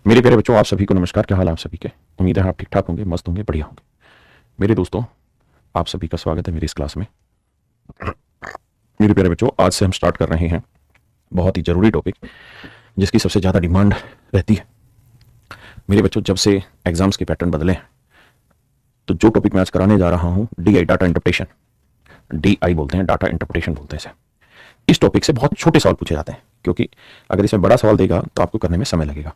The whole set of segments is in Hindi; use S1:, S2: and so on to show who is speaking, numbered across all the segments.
S1: मेरे प्यारे बच्चों, आप सभी को नमस्कार। क्या हाल है आप सभी के? उम्मीद है आप ठीक ठाक होंगे, मस्त होंगे, बढ़िया होंगे। मेरे दोस्तों, आप सभी का स्वागत है मेरी इस क्लास में। मेरे प्यारे बच्चों, आज से हम स्टार्ट कर रहे हैं बहुत ही जरूरी टॉपिक, जिसकी सबसे ज़्यादा डिमांड रहती है। मेरे बच्चों, जब से एग्जाम्स के पैटर्न बदले हैं, तो जो टॉपिक मैं आज कराने जा रहा हूँ, DI डाटा इंटरप्रिटेशन, DI बोलते हैं, डाटा इंटरप्रिटेशन बोलते हैं इसे। इस टॉपिक से बहुत छोटे सवाल पूछे जाते हैं, क्योंकि अगर इसमें बड़ा सवाल देगा तो आपको करने में समय लगेगा।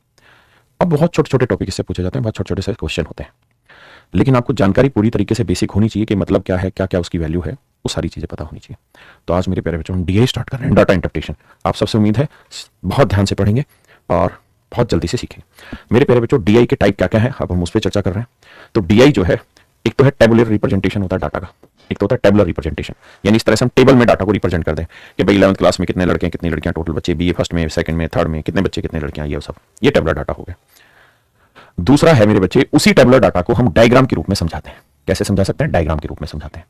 S1: अब बहुत छोटे छोटे टॉपिक इससे पूछे जाते हैं, बहुत छोटे छोटे से क्वेश्चन होते हैं, लेकिन आपको जानकारी पूरी तरीके से बेसिक होनी चाहिए कि मतलब क्या है, क्या क्या उसकी वैल्यू है, वो सारी चीज़ें पता होनी चाहिए। तो आज मेरे प्यारे बच्चों, हम DI स्टार्ट कर रहे हैं, डाटा इंटरप्रिटेशन। आप सबसे उम्मीद है बहुत ध्यान से पढ़ेंगे और बहुत जल्दी से सीखेंगे। मेरे प्यारे बच्चों, DI के टाइप क्या क्या है, अब हम उस पर चर्चा कर रहे हैं। तो DI जो है, एक तो है टेबुलर रिप्रेजेंटेशन होता है डाटा का, एक तो होता है टेबुलर रिप्रेजेंटेशन, यानी इस तरह से हम टेबल में डाटा को रिप्रेजेंट कर दें कि भाई 11th क्लास में कितने लड़के हैं, कितनी लड़कियां, टोटल बच्चे, BA फर्स्ट में, सेकंड में, थर्ड में कितने बच्चे, कितने लड़कियां, ये सब, ये टेबुलर डाटा हो गया। दूसरा है मेरे बच्चे, उसी टेबुलर डाटा को हम डायग्राम के रूप में समझाते हैं। कैसे समझा सकते हैं? डायग्राम के रूप में समझाते हैं।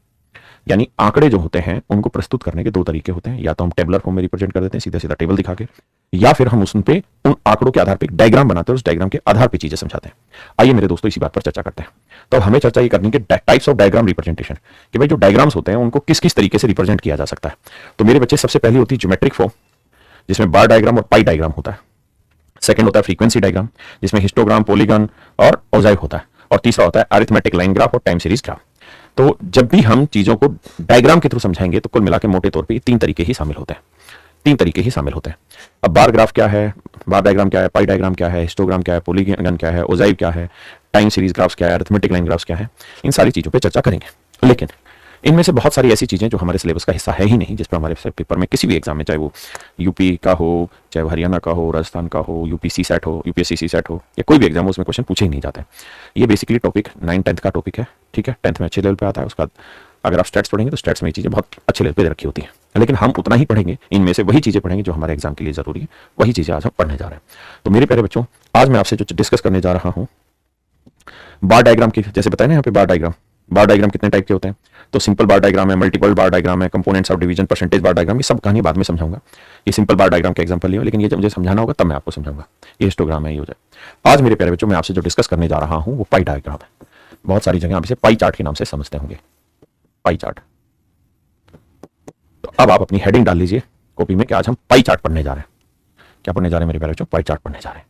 S1: यानी आंकड़े जो होते हैं उनको प्रस्तुत करने के दो तरीके होते हैं, या तो हम टेबुलर फॉर्म में रिप्रेजेंट कर देते हैं, सीधा सीधा टेबल दिखा के, या फिर हम उन पे उन आंकड़ों के आधार पर डायग्राम बनाते हैं, उस डायग्राम के आधार पर चीजें समझाते हैं। आइए मेरे दोस्तों, इसी बात पर चर्चा करते हैं। तो हमें चर्चा ये करनी कि टाइप्स ऑफ डायग्राम रिप्रेजेंटेशन, कि भाई जो डायग्राम्स होते हैं उनको किस किस तरीके से रिप्रेजेंट किया जा सकता है। तो मेरे बच्चे, सबसे पहली होती है ज्योमेट्रिक फॉर्म, जिसमें बार डायग्राम और पाई डायग्राम होता है। सेकंड होता है फ्रीक्वेंसी डायग्राम, जिसमें हिस्टोग्राम, पॉलीगन और ओजाइक होता है। और तीसरा होता है अरिथमेटिक लाइन ग्राफ और टाइम सीरीज ग्राफ। तो जब भी हम चीजों को डायग्राम के थ्रू समझाएंगे तो कुल मिला के मोटे तौर पे तीन तरीके ही शामिल होते हैं, तीन तरीके ही शामिल होते हैं। अब बार ग्राफ क्या है, बार डायग्राम क्या है, पाई डायग्राम क्या है, हिस्टोग्राम क्या है, पॉलीगन क्या है, ओजाइक क्या है, टाइम सीरीज ग्राफ्स क्या है, अरिथमेटिक लाइन ग्राफ्स क्या है, इन सारी चीजों पे चर्चा करेंगे। लेकिन इनमें से बहुत सारी ऐसी चीजें जो हमारे सिलेबस का हिस्सा है ही नहीं, जिस पर हमारे पेपर में किसी भी एग्जाम में, चाहे वो यूपी का हो, चाहे वो हरियाणा का हो, राजस्थान का हो, UPC सेट हो, UPSC CSET हो, या कोई भी एग्जाम हो, उसमें क्वेश्चन पूछे ही नहीं जाते। ये बेसिकली टॉपिक 9th-10th का टॉपिक है, ठीक है। 10th में अच्छे लेवल पे आता है, उसका अगर आप स्टैट्स पढ़ेंगे तो स्टैट्स में ये चीज़ें बहुत अच्छे लेवल पे रखी होती हैं, लेकिन हम उतना ही पढ़ेंगे, इनमें से वही चीज़ें पढ़ेंगे जो हमारे एग्जाम के लिए जरूरी है, वही चीज़ें आज हम पढ़ने जा रहे हैं। तो मेरे प्यारे बच्चों, आज मैं आपसे जो डिस्कस करने जा रहा हूँ, बार डायग्राम की, जैसे बताया ना यहाँ पे बार डायग्राम कितने टाइप के होते हैं। तो सिंपल बार डायग्राम है, मल्टीपल बार डायग्राम है, components of division, percentage bar diagram, ये सब कहानी बाद में समझाऊंगा। ये सिंपल बार डायग्राम का एग्जांपल लियो, लेकिन ये जब मुझे समझाना होगा तब मैं आपको समझाऊंगा। ये हिस्टोग्राम है, ये हो जाए। आज मेरे प्यारे बच्चों, मैं आपसे जो डिस्कस करने जा रहा हूँ वो पाई डायग्राम है। बहुत सारी जगह आप इसे पाई चार्ट के नाम से समझते होंगे, पाई चार्ट। तो अब आप अपनी हेडिंग डाल लीजिए कॉपी में कि आज हम पाई चार्ट पढ़ने जा रहे हैं। क्या पढ़ने जा रहे हैं मेरे प्यारे बच्चों? पाई चार्ट पढ़ने जा रहे हैं।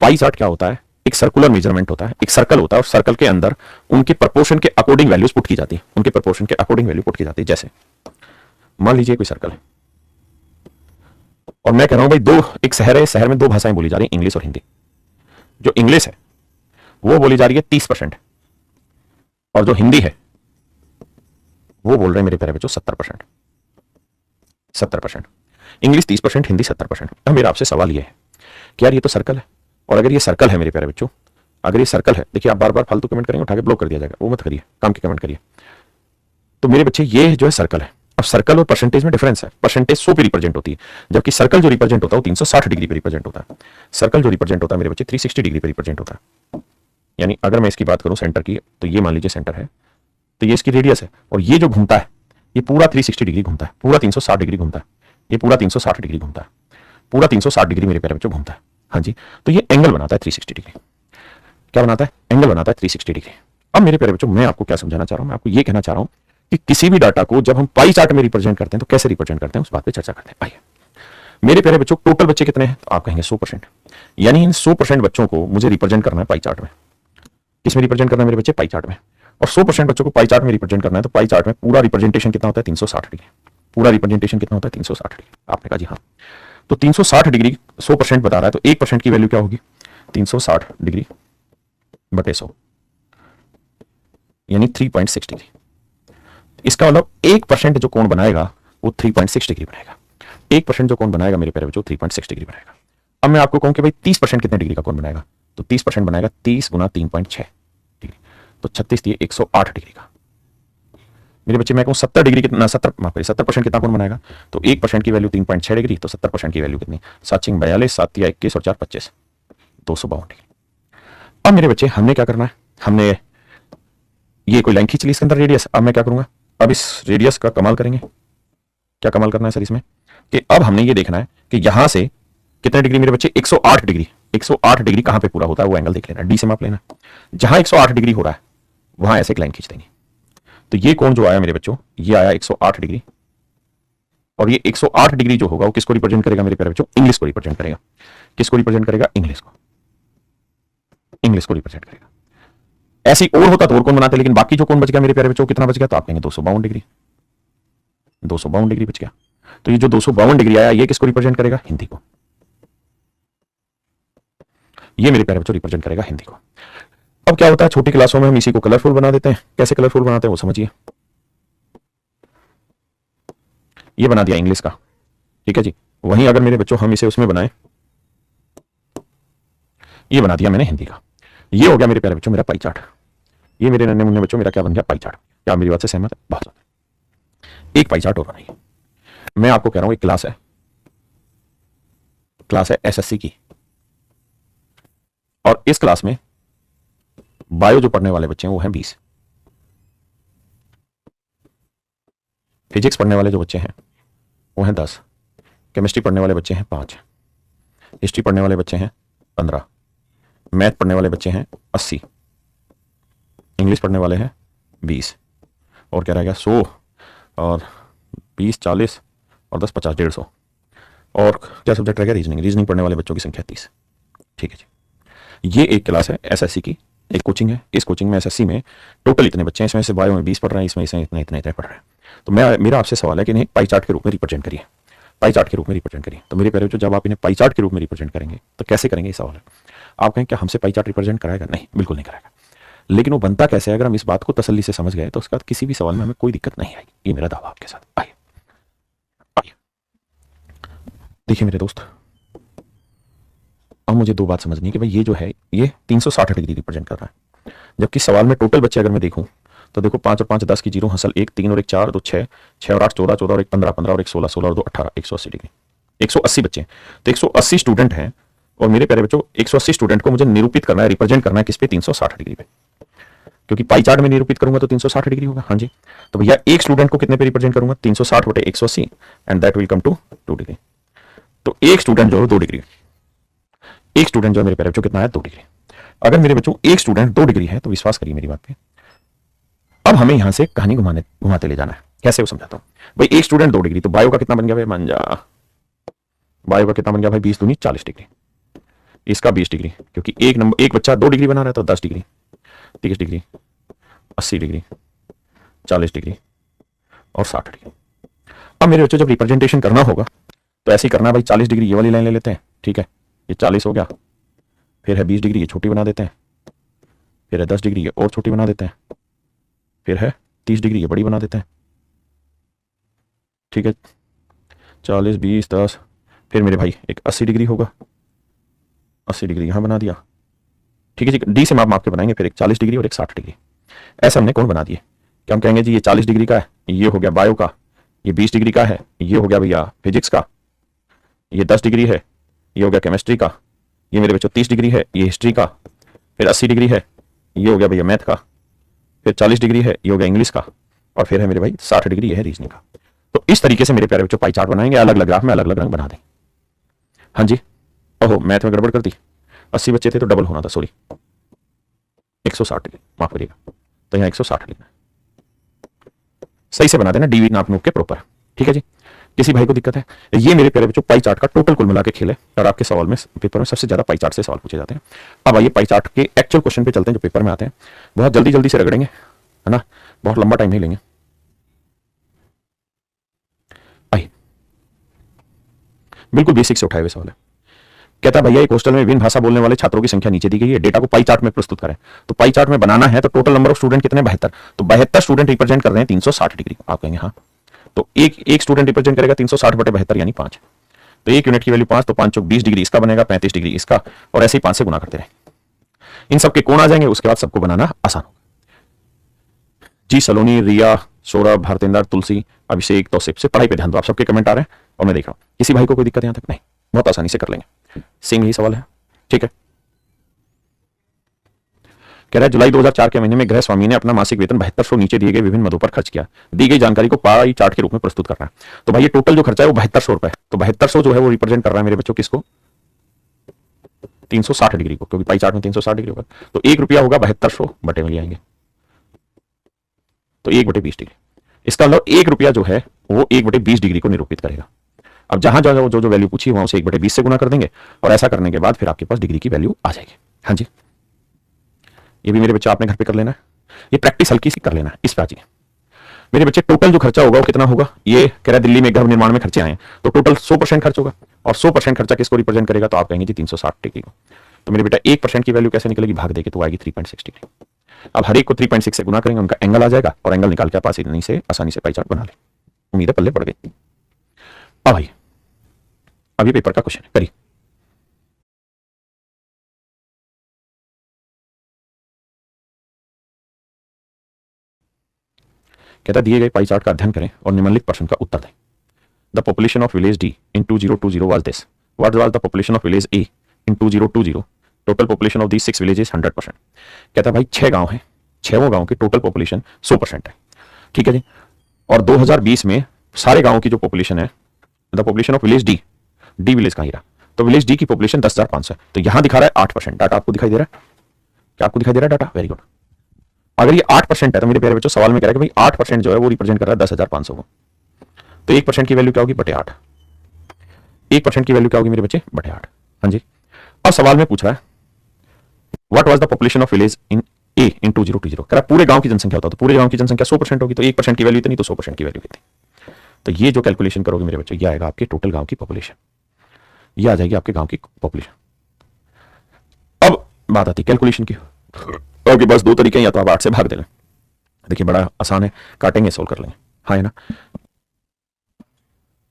S1: पाई चार्ट क्या होता है? एक सर्कुलर मेजरमेंट होता है, एक सर्कल होता है, और सर्कल के अंदर उनके प्रपोर्शन के अकॉर्डिंग वैल्यूज पुट की जाती है, उनके प्रपोर्शन के अकॉर्डिंग वैल्यू पुट की जाती है। जैसे मान लीजिए कोई सर्कल है, और मैं कह रहा हूं भाई एक शहर है, शहर में दो भाषाएं बोली जा रही हैं, इंग्लिश और हिंदी। जो इंग्लिश है वो बोली जा रही है 30%, और जो हिंदी है वो बोल रहे हैं मेरे प्यारे बच्चों 70%। 70%। इंग्लिश 30%, हिंदी 70%। अब मेरा आपसे सवाल ये है कि यार ये तो सर्कल है, और अगर ये सर्कल है मेरे प्यारे बच्चों, अगर ये सर्कल है, देखिए आप बार बार फालतू कमेंट करेंगे, उठा के ब्लॉक कर दिया जाएगा, वो मत करिए, काम की कमेंट करिए। तो मेरे बच्चे, ये जो है सर्कल है। अब सर्कल और परसेंटेज में डिफरेंस है। परसेंटेज 100 पे रिप्रेजेंट होती है, जबकि सर्कल जो रिप्रेजेंट होता है वो 360 डिग्री पे रिप्रेजेंट होता है। सर्कल जो रिप्रेजेंट होता है मेरे बच्चे 360 डिग्री पे रिप्रेजेंट होता है। यानी अगर मैं इसकी बात करूं सेंटर की, तो ये मान लीजिए सेंटर है, तो ये इसकी रेडियस है, और ये जो घूमता है ये पूरा 360 डिग्री घूमता है, पूरा 360 डिग्री घूमता है, ये पूरा 360 डिग्री घूमता है, पूरा 360 डिग्री मेरे प्यारे बच्चों घूमता है। हाँ जी, तो ये एंगल बनाता है 360 डिग्री। क्या बनाता है? एंगल बनाता है 360 डिग्री। अब मेरे प्यारे बच्चों, मैं आपको क्या समझाना चाह रहा हूं, मैं आपको ये कहना चाह रहा हूं कि किसी भी डाटा को जब हम पाई चार्ट में रिप्रेजेंट करते हैं तो कैसे रिप्रेजेंट करते हैं, उस बात पे चर्चा करते हैं। आइए मेरे प्यारे बच्चों, टोटल बच्चे कितने हैं? तो आप कहेंगे 100%। यानी इन 100% बच्चों को मुझे रिप्रेजेंट करना है पाई चार्ट में। किसमें रिप्रेजेंट करना है मेरे बच्चे? पाई चार्ट में। और 100% बच्चों को पाई चार्ट में रिप्रेजेंट करना है, तो पाई चार्ट में पूरा रिप्रेजेंटेशन कितना होता है? 360 डिग्री। पूरा रिप्रेजेंटेशन कितना होता है? 360 डिग्री। आपने कहा जी हाँ। तो 360 डिग्री 100% बता रहा है, तो 1% की वैल्यू क्या होगी? 360 डिग्री बटे 100, यानी 3.6 डिग्री। इसका मतलब 1% जो कोण बनाएगा वो 3.6 डिग्री बनाएगा। 1% जो कोण बनाएगा मेरे प्यारे बच्चों 3.6 डिग्री बनाएगा। अब मैं आपको कहूं कि भाई 30% कितने डिग्री का कोण बनाएगा, तो 30% बनाएगा 30 गुना 3.6 डिग्री, तो 36 दिए 108 डिग्री का। मेरे बच्चे मैं कहूं 70 डिग्री कितना, 70% कितना कोण बनाएगा, तो 1% की वैल्यू 3.6 डिग्री, तो 70% की वैल्यू कितनी? 7 42, 7 21 और 4 25, 252 डिग्री। अब मेरे बच्चे, हमने क्या करना है, हमने ये कोई लाइन खींच ली इसके अंदर रेडियस। अब मैं क्या करूंगा, अब इस रेडियस का कमाल करेंगे। क्या कमाल करना है सर इसमें, कि अब हमने ये देखना है कि यहां से कितने डिग्री मेरे बच्चे? 108 डिग्री। 108 डिग्री कहां पे पूरा होता है वो एंगल देख लेना, डी से माप लेना। जहां 108 डिग्री हो रहा है वहां ऐसे एक लाइन खींच देंगे। तो ये कोण जो आया मेरे बच्चों, ये आया 108 डिग्री, और ये 108 डिग्री जो होगा वो किसको रिप्रेजेंट करेगा मेरे प्यारे बच्चों? इंग्लिश को रिप्रेजेंट करेगा। किसको रिप्रेजेंट करेगा? इंग्लिश को। इंग्लिश को रिप्रेजेंट करेगा। ऐसी और होता तो और कोण बनाते, लेकिन बाकी जो कोण बच गया मेरे प्यारे बच्चों, कितना बच गया? तो आप कहेंगे 252 डिग्री। 252 डिग्री बच गया। तो ये जो 252 डिग्री आया ये किसको रिप्रेजेंट करेगा? हिंदी को। ये मेरे प्यारे बच्चों रिप्रेजेंट करेगा हिंदी को। अब क्या होता है, छोटी क्लासों में हम इसी को कलरफुल बना देते हैं। कैसे कलरफुल बनाते हैं वो समझिए। ये बना दिया इंग्लिश का, ठीक है जी। वहीं अगर मेरे बच्चों हम इसे उसमें बनाएं, ये बना दिया मैंने हिंदी का। ये हो गया मेरे प्यारे बच्चों मेरा पाई चार्ट। ये मेरे नन्हे मुन्ने बच्चों मेरा क्या बन गया? Pie chart. क्या मेरी बात से सहमत है? बहुत ज्यादा। एक पाई चार्ट और बनाइए। मैं आपको कह रहा हूं एक क्लास है एसएससी की, और इस क्लास में बायो जो पढ़ने वाले बच्चे हैं वो हैं 20, फिजिक्स पढ़ने वाले जो बच्चे हैं वो हैं 10, केमिस्ट्री पढ़ने वाले बच्चे हैं 5, हिस्ट्री पढ़ने वाले बच्चे हैं 15, मैथ पढ़ने वाले बच्चे हैं 80, इंग्लिश पढ़ने वाले हैं 20, और क्या रह गया? 100 और 20 40 और 10 50 150, और क्या सब्जेक्ट रह गया? रीजनिंग पढ़ने वाले बच्चों की संख्या 30। ठीक है जी। ये एक क्लास है एसएससी की, एक कोचिंग है। इस कोचिंग में एसएससी में टोटल इतने बच्चे हैं, इसमें से बायो में 20 पढ़ रहे हैं, इसमें इतने इतने इतने पढ़ रहे हैं। तो मेरा आपसे सवाल है कि इन्हें पाई चार्ट के रूप में रिप्रेजेंट करिए। पाई चार्ट के रूप में रिप्रेजेंट करिए। तो मेरे प्यारे बच्चों जब आप इन्हें पाई चार्ट के रूप में रिप्रेजेंट करेंगे तो कैसे करेंगे? ये सवाल है। आप कहें क्या हमसे पाई चार्ट रिप्रेजेंट कराएगा? नहीं, बिल्कुल नहीं कराएगा। लेकिन वो बनता कैसे है, अगर हम इस बात को तसल्ली से समझ गए तो उसके बाद किसी भी सवाल में हमें कोई दिक्कत नहीं आएगी। ये मेरा दावा आपके साथ। आइए देखिए मेरे दोस्त, अब मुझे दो बात समझनी है कि भाई ये जो है ये 360 डिग्री रिप्रेजेंट कर रहा है, जबकि सवाल में टोटल बच्चे अगर मैं देखूं तो देखो 5 और 5 10 की जीरो, हसल 1 3 और 1 4 2 6 6 और 8 14 14 और 1 15 15 और 1 16 16 और 2 18 180 डिग्री। 180 बच्चे हैं, तो 180 स्टूडेंट हैं। और मेरे प्यारे बच्चों 180 स्टूडेंट को मुझे निरूपित करना है, रिप्रेजेंट करना है किस पे? 360 डिग्री पे, क्योंकि पाई चार्ट में निरूपित करूंगा तो 360 डिग्री होगा। हाँ जी। तो भैया एक स्टूडेंट को कितने पे रिप्रेजेंट करूंगा? 360 बटे 180 and that will come to 2 degree. तो एक स्टूडेंट जो है 2 डिग्री, एक स्टूडेंट जो है मेरे प्यारे बच्चों कितना है? 2 डिग्री। अगर मेरे बच्चों एक स्टूडेंट 2 डिग्री है तो विश्वास करिए मेरी बात पे, अब हमें यहां से कहानी घुमाते ले जाना है। कैसे वो समझाता हूं भाई। एक स्टूडेंट 2 डिग्री, तो बायो का कितना बन गया भाई? मान जा बायो का कितना बन गया भाई? 20 दूनी 40 डिग्री, इसका 20 डिग्री, क्योंकि एक बच्चा 2 डिग्री बना रहा है तो 10 डिग्री, 30 डिग्री, 80 डिग्री, 40 डिग्री और 60 डिग्री। अब मेरे बच्चों जब रिप्रेजेंटेशन करना होगा तो ऐसे ही करना है भाई। 40 डिग्री ये वाली लाइन ले लेते हैं, ठीक है, ये 40 हो गया। फिर है 20 डिग्री, ये छोटी बना देते हैं। फिर है 10 डिग्री, ये और छोटी बना देते हैं। फिर है 30 डिग्री, ये बड़ी बना देते हैं, ठीक है। 40 20 10, फिर मेरे भाई एक 80 डिग्री होगा, 80 डिग्री यहां बना दिया, ठीक है जी। डी से माप के बनाएंगे, फिर एक 40 डिग्री और एक 60 डिग्री। ऐसे हमने कौन बना दिए कि हम कहेंगे जी ये 40 डिग्री का है, ये हो गया बायो का, ये 20 डिग्री का है, ये हो गया भैया फिजिक्स का, ये 10 डिग्री है, ये हो गया केमिस्ट्री का, ये मेरे बच्चों 30 डिग्री है, ये हिस्ट्री का, फिर 80 डिग्री है, ये हो गया भैया मैथ का, फिर 40 डिग्री है, ये हो गया इंग्लिश का, और फिर है मेरे भाई 60 डिग्री ये है रीजनिंग का। तो इस तरीके से मेरे प्यारे बच्चों पाई चार्ट बनाएंगे, अलग अलग ग्राफ में अलग अलग रंग बना देंगे। हाँ जी। ओहो मैथ में गड़बड़ कर दी, 80 बच्चे थे तो डबल होना था, सॉरी 160 डिग्री, माफ करिएगा। तो यहाँ 160 लिखना सही से बना देना, डी नाप नूप के प्रॉपर, ठीक है जी। किसी भाई को दिक्कत है? ये मेरे प्यारे बच्चों पाई चार्ट का टोटल कुल मिला के खेल है, और आपके सवाल में पेपर में सबसे ज्यादा पाई चार्ट से सवाल पूछे जाते हैं। अब आइए पाई चार्ट के एक्चुअल क्वेश्चन पे चलते हैं जो पेपर में आते हैं। बहुत जल्दी जल्दी से रगड़ेंगे, है ना, बहुत लंबा टाइम नहीं लेंगे। आइए बिल्कुल बेसिक से उठाए हुए सवाल है। कहता भैया एक हॉस्टल में विभिन्न भाषा बोलने वाले छात्रों की संख्या नीचे दी गई है, डेटा को पाई चार्ट में प्रस्तुत करें। तो पाई चार्ट में बनाना है तो टोटल नंबर ऑफ स्टूडेंट कितने? 72। तो 72 स्टूडेंट रिप्रेजेंट कर रहे हैं 360 डिग्री। आप कहेंगे हाँ, तो एक स्टूडेंट रिप्रेजेंट करेगा 360 बटे 72 यानी 5। तो एक यूनिट की वैल्यू 5, तो 5 चौक 20 डिग्री इसका बनेगा, 35 डिग्री इसका, और ऐसे ही 5 से गुना करते रहे। इन सबके कोण आ जाएंगे, उसके बाद सबको बनाना आसान होगा। जी सलोनी, रिया, सौरभ, भारतेंद्र, तुलसी, अभिषेक, तौसिफ से पढ़ाई पे ध्यान दो। आप सबके कमेंट आ रहे हैं और मैं देख रहा हूं, किसी भाई को कोई दिक्कत यहां तक नहीं, बहुत आसानी से कर लेंगे। सेम यही सवाल है, ठीक है। कह रहा है जुलाई 2004 के महीने में गृह स्वामी ने अपना मासिक वेतन 7200 नीचे दिए गए विभिन्न मदों पर खर्च किया। दी गई जानकारी को पाई चार्ट के रूप में प्रस्तुत करना है। तो भाई ये टोटल जो खर्चा है वो 7200 रुपए, तो 7200 जो है वो रिप्रेजेंट कर रहा है मेरे बच्चों किसको? 360 डिग्री को, क्योंकि पाई चार्ट में 360 डिग्री होगा। तो 1 रुपया होगा 7200 बटे में ले आएंगे, तो 1/20 डिग्री। इसका मतलब 1 रुपया जो है वो 1/20 डिग्री को निरूपित करेगा। अब जहां जहां जो जो वैल्यू पूछी वहां उसे 1/20 से गुना कर देंगे, और ऐसा करने के बाद फिर आपके पास डिग्री की वैल्यू आ जाएगी। हाँ जी, ये भी मेरे बच्चे आपने घर पे कर लेना है, ये प्रैक्टिस हल्की सी कर लेना है। इस पे आ जाइए मेरे बच्चे, टोटल जो खर्चा होगा वो कितना होगा? ये कह रहा है दिल्ली में घर निर्माण में खर्चे आए, तो टोटल 100% खर्च होगा, और 100% खर्चा किसको रिप्रेजेंट करेगा? तो आप कहेंगे जी 360 डिग्री को। तो मेरे बेटा 1% की वैल्यू कैसे निकलेगी? भाग देके तो आएगी 3.6 डिग्री। अब हर एक को 3.6 से गुना करेंगे, उनका एंगल आ जाएगा, और एंगल निकाल के आप आसानी से पाई चार्ट बना ले। उम्मीद है पल्ले पड़ गई। अब भाई अभी पेपर का क्वेश्चन करिए। कहता दिए गए पाई चार्ट का अध्ययन करें और निम्नलिखित प्रश्न का उत्तर दें। The population of village D in 2020 was this. What was the population of village A in 2020? Total population of these 6 villages 100%। कहता भाई 6 गांव हैं, 6 गांव की टोटल पॉपुलेशन 100% है, ठीक है जी। और 2020 में सारे गांवों की जो पॉपुलेशन है, the population of village D, D village कहां रहा, तो विलेज डी की पॉपुलेशन 10,500 है, तो यहां दिखा रहा है 8%। डाटा आपको दिखाई दे रहा है? क्या आपको दिखाई दे रहा है डाटा? Very good. अगर ये 8% है तो मेरे प्यारे बच्चों सवाल में कह रहा है कि भाई 8% जो है वो रिप्रेजेंट कर रहा है 10,500 को, तो 1% की वैल्यू क्या होगी? बटे 8। 1% की वैल्यू क्या होगी मेरे बच्चे? बटे 8। हाँ जी। अब सवाल में पूछ रहा है what was the population of village in A in 2020? कह रहा पूरे गांव की जनसंख्या होता, तो पूरे गांव की जनसंख्या 100% होगी, तो 1% की वैल्यू इतनी, तो 100% की वैल्यू कितनी? तो ये जो कैलकुलेशन करोगे मेरे बच्चे, ये आएगा आपके टोटल गांव की पॉपुलेशन, ये आ जाएगी आपके गांव की पॉपुलेशन। अब बात आती कैलकुलेशन की। ओके, बस 2 तरीके हैं, या तो आप 8 से भाग दे लें, देखिए बड़ा आसान है, काटेंगे सोल्व कर लेंगे। हाँ है ना,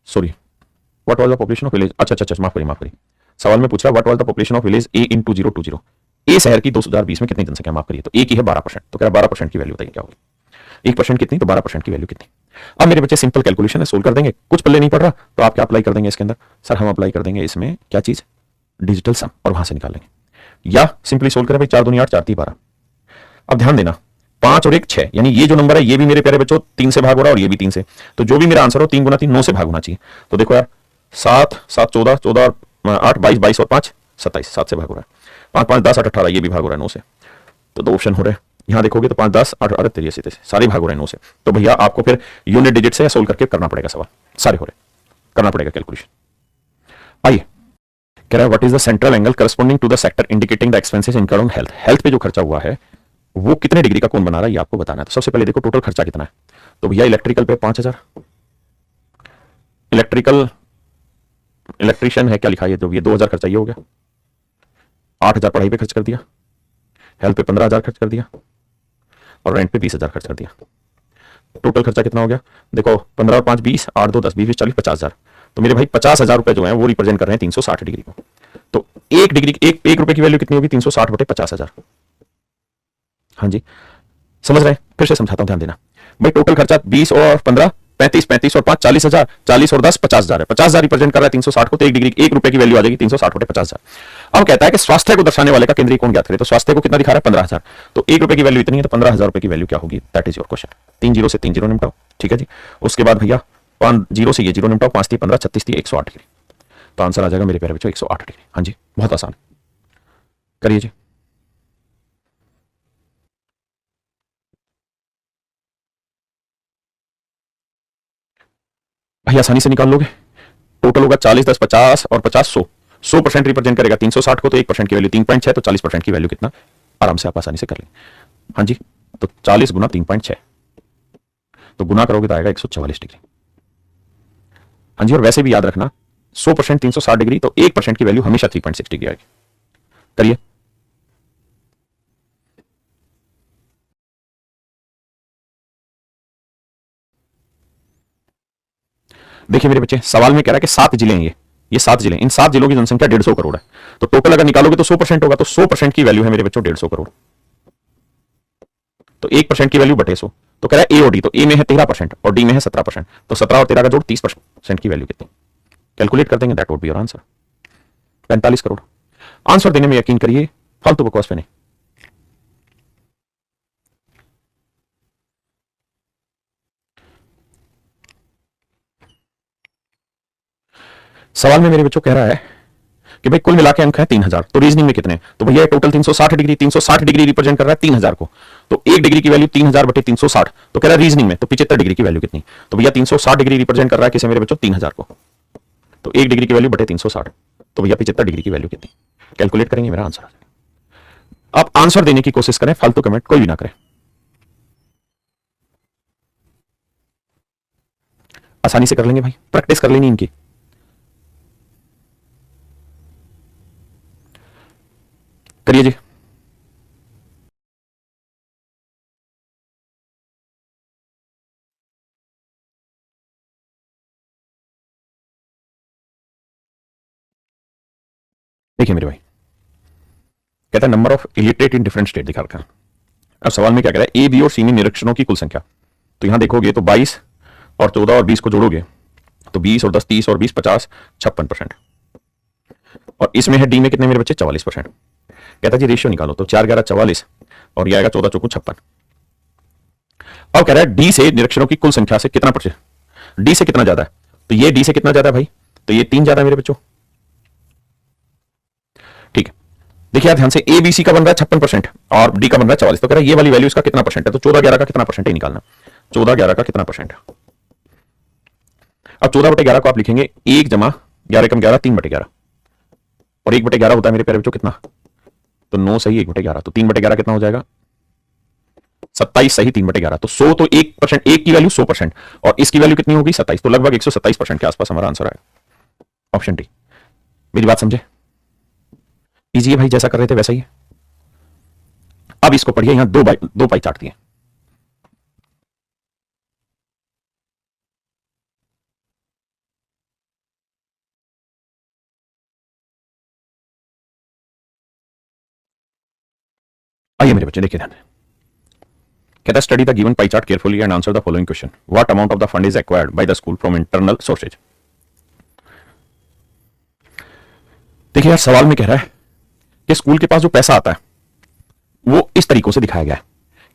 S1: sorry, what was the population of village, अच्छा माफ करिए, सवाल में पूछ रहा what was the population of village A in 2020। A शहर की 2020 में कितनी जनसंख्या? माफ करिए, तो ए की है 12%, तो कह रहा 12% की वैल्यू बताइए क्या होगी? 1% कितनी, तो 12% की वैल्यू कितनी? अब मेरे बच्चे सिंपल कैलकुलेशन है, सोल्व कर देंगे, कुछ पल्ले नहीं पड़ रहा तो आप क्या अप्लाई कर देंगे इसके अंदर? सर हम अप्लाई कर देंगे इसमें क्या चीज? डिजिटल सम, और वहां से निकालेंगे, या सिंपली सोल्व करें भाई 4 दूनी 8, 4 3 12। अब ध्यान देना, 5 और 1 6, यानी ये जो नंबर है ये भी मेरे प्यारे बच्चों 3 से भाग हो रहा है, और ये भी 3 से, तो जो भी मेरा आंसर हो 3 गुना 3 9 से भाग होना चाहिए। तो देखो यार 7 7 14 14 और 8 22 22 और 5 27, 7 से भाग हो रहा है, 5 5 10 8 18, ये भी भाग हो रहा है 9 से, तो 2 ऑप्शन हो रहे हैं। यहां देखोगे तो 5 10 8 18 तेरी से सारे भाग हो रहे हैं 9 से, तो भैया आपको फिर यूनिट डिजिट से सोल्व करके करना पड़ेगा, सवाल सारे हो रहे, करना पड़ेगा कैलकुलेशन। आइए, कह रहा है what is the central angle corresponding to the sector indicating the expenses incurred on health. Health पे जो खर्चा हुआ है वो कितने डिग्री का कोण बना रहा है, ये आपको बताना है। तो सबसे पहले देखो टोटल खर्चा कितना है, तो भैया इलेक्ट्रिकल पे 5000, इलेक्ट्रिशियन है क्या लिखा है, जो ये 2000 खर्चा ये हो गया, 8000 पढ़ाई पे खर्च कर दिया, हेल्थ पे 15,000 खर्च कर दिया, और रेंट पे 20,000 खर्च कर दिया। टोटल खर्चा कितना हो गया? देखो 15 और 5 20, 8 2 10 20 40 50,000, तो मेरे भाई 50,000 रुपए जो है वो रिप्रेजेंट कर रहे हैं 360 डिग्री को। तो 1 डिग्री एक रुपए की वैल्यू कितनी होगी? 360 बटे 50,000। हाँ जी, समझ रहे हैं? फिर से समझाता हूं, ध्यान देना भाई। टोटल खर्चा 20 और 15 35, 35 और 5 40,000, 40 और 10 50,000 है, 50,000 रिप्रेजेंट कर रहा है 360 को, तो 1 डिग्री 1 रुपए की वैल्यू आ जाएगी 360 बटे 50,000। अब कहता है कि स्वास्थ्य को दर्शाने वाले का केंद्रीय कोण ज्ञात करें, तो स्वास्थ्य को कितना दिखा रहा है? 15,000, तो 1 रुपए की वैल्यू इतनी है, तो 15,000 रुपए की वैल्यू क्या होगी? That is your question. 3 zero से 3 जीरो निपटाओ, ठीक है जी। उसके बाद भैया 5 जीरो से ये जीरो निपटाओ, 5 3 15 36 3 108 डिग्री, तो आंसर आ जाएगा मेरे प्यारे बच्चों 108 डिग्री। हाँ जी, बहुत आसान, करिए जी। भाई आसानी से निकाल लोगे, टोटल होगा 40 10 50 और 50 100, 100% रिप्रेजेंट करेगा 360 को, तो 1% की वैल्यू 3.6, तो 40% की वैल्यू कितना? आराम से आप आसानी से कर लेंगे। हाँ जी, तो 40 गुना 3.6, तो गुना करोगे तो आएगा 144 डिग्री। हाँ जी, और वैसे भी याद रखना 100% 360 डिग्री, तो 1% की वैल्यू हमेशा 3.6 डिग्री आएगी। करिए, देखिए मेरे बच्चे, सवाल में कह रहा है कि 7 जिले हैं, ये 7 जिले, इन 7 जिलों की जनसंख्या 150 करोड़ है, तो टोटल अगर निकालोगे तो 100% होगा, तो 100% की वैल्यू है मेरे बच्चों 150 करोड़, तो 1% की वैल्यू बटे 100, तो कह रहा है ए और डी, तो ए में है 13% और डी में है 17%, तो 17 और 13 का जोड़ 30% की वैल्यू कितनी? कैलकुलेट कर देंगे, that would be your answer 45 crore. Answer देने में यकीन करिए, फालतू बकवास पे नहीं। सवाल में मेरे बच्चों कह रहा है कि भाई कुल मिला के अंक है 3000, तो रीजनिंग में कितने, तो भैया टोटल 360 डिग्री, 360 डिग्री रिप्रेजेंट कर रहा है 3000 को, तो 1 डिग्री की वैल्यू 3000 बटे 360, तो कह रहा है रीजनिंग में तो 75 डिग्री की वैल्यू कितनी, तो भैया 360 डिग्री रिप्रेजेंट कर रहा है किसे मेरे बच्चों, 3000 को, तो 1 डिग्री की वैल्यू बटे 360, तो भैया 75 डिग्री की वैल्यू कितनी, कैलकुलेट करेंगे, मेरा आंसर आ जाएगा। आप आंसर देने की कोशिश करें, फालतू कमेंट कोई भी ना करें, आसानी से कर लेंगे भाई, प्रैक्टिस कर लेनी इनकी। करिए जी। देखिए मेरे भाई, कहता है number of illiterate in different state दिखा रखा है। अब सवाल में क्या कह रहा है, ए बी और सी में निरीक्षणों की कुल संख्या, तो यहां देखोगे तो 22 और 14 और 20 को जोड़ोगे तो 20 और 10 30 और 20 50 56%, और इसमें है डी में कितने मेरे बच्चे, 44%। कहता जी रेशियो निकालो, तो 4 11 44 और ये आएगा 14 चौको 56। अब कह रहा है डी से निरीक्षणों की कुल संख्या से कितना परसेंट, डी से कितना ज्यादा है, तो ये डी से कितना ज्यादा है भाई, तो ये 3 ज्यादा है मेरे बच्चों, ठीक है। देखिए यार ध्यान से, ए बी सी का बन रहा है 56% और डी का बन रहा है 44, तो कह रहा है ये वाली वैल्यू इसका कितना परसेंट है, तो 14 11 का कितना परसेंट है निकालना, 14 11 का कितना परसेंट है। अब 14 बटे 11 को आप लिखेंगे 1 जमा 11 कम 11 3 बटे 11, और 1 बटे 11 होता है मेरे प्यारे बच्चों कितना, तो 9 सही 1 बटे 11, तो 3 बटे 11 कितना हो जाएगा, 27 सही 3 बटे 11, तो 100, तो 1%, एक की वैल्यू 100% और इसकी वैल्यू कितनी होगी 27, तो लगभग 127% के आसपास हमारा आंसर आएगा, ऑप्शन डी। मेरी बात समझे, इजी है भाई, जैसा कर रहे थे वैसा ही है। अब इसको पढ़िए, यहां दो पाई चार्ट दिए, आइए मेरे बच्चे देखिए ध्यान। कहता है study the given pie chart carefully and answer the following question, what amount of the fund is acquired by the school from internal sources. देखिए यार सवाल में कह रहा है कि स्कूल के पास जो पैसा आता है वो इस तरीकों से दिखाया गया है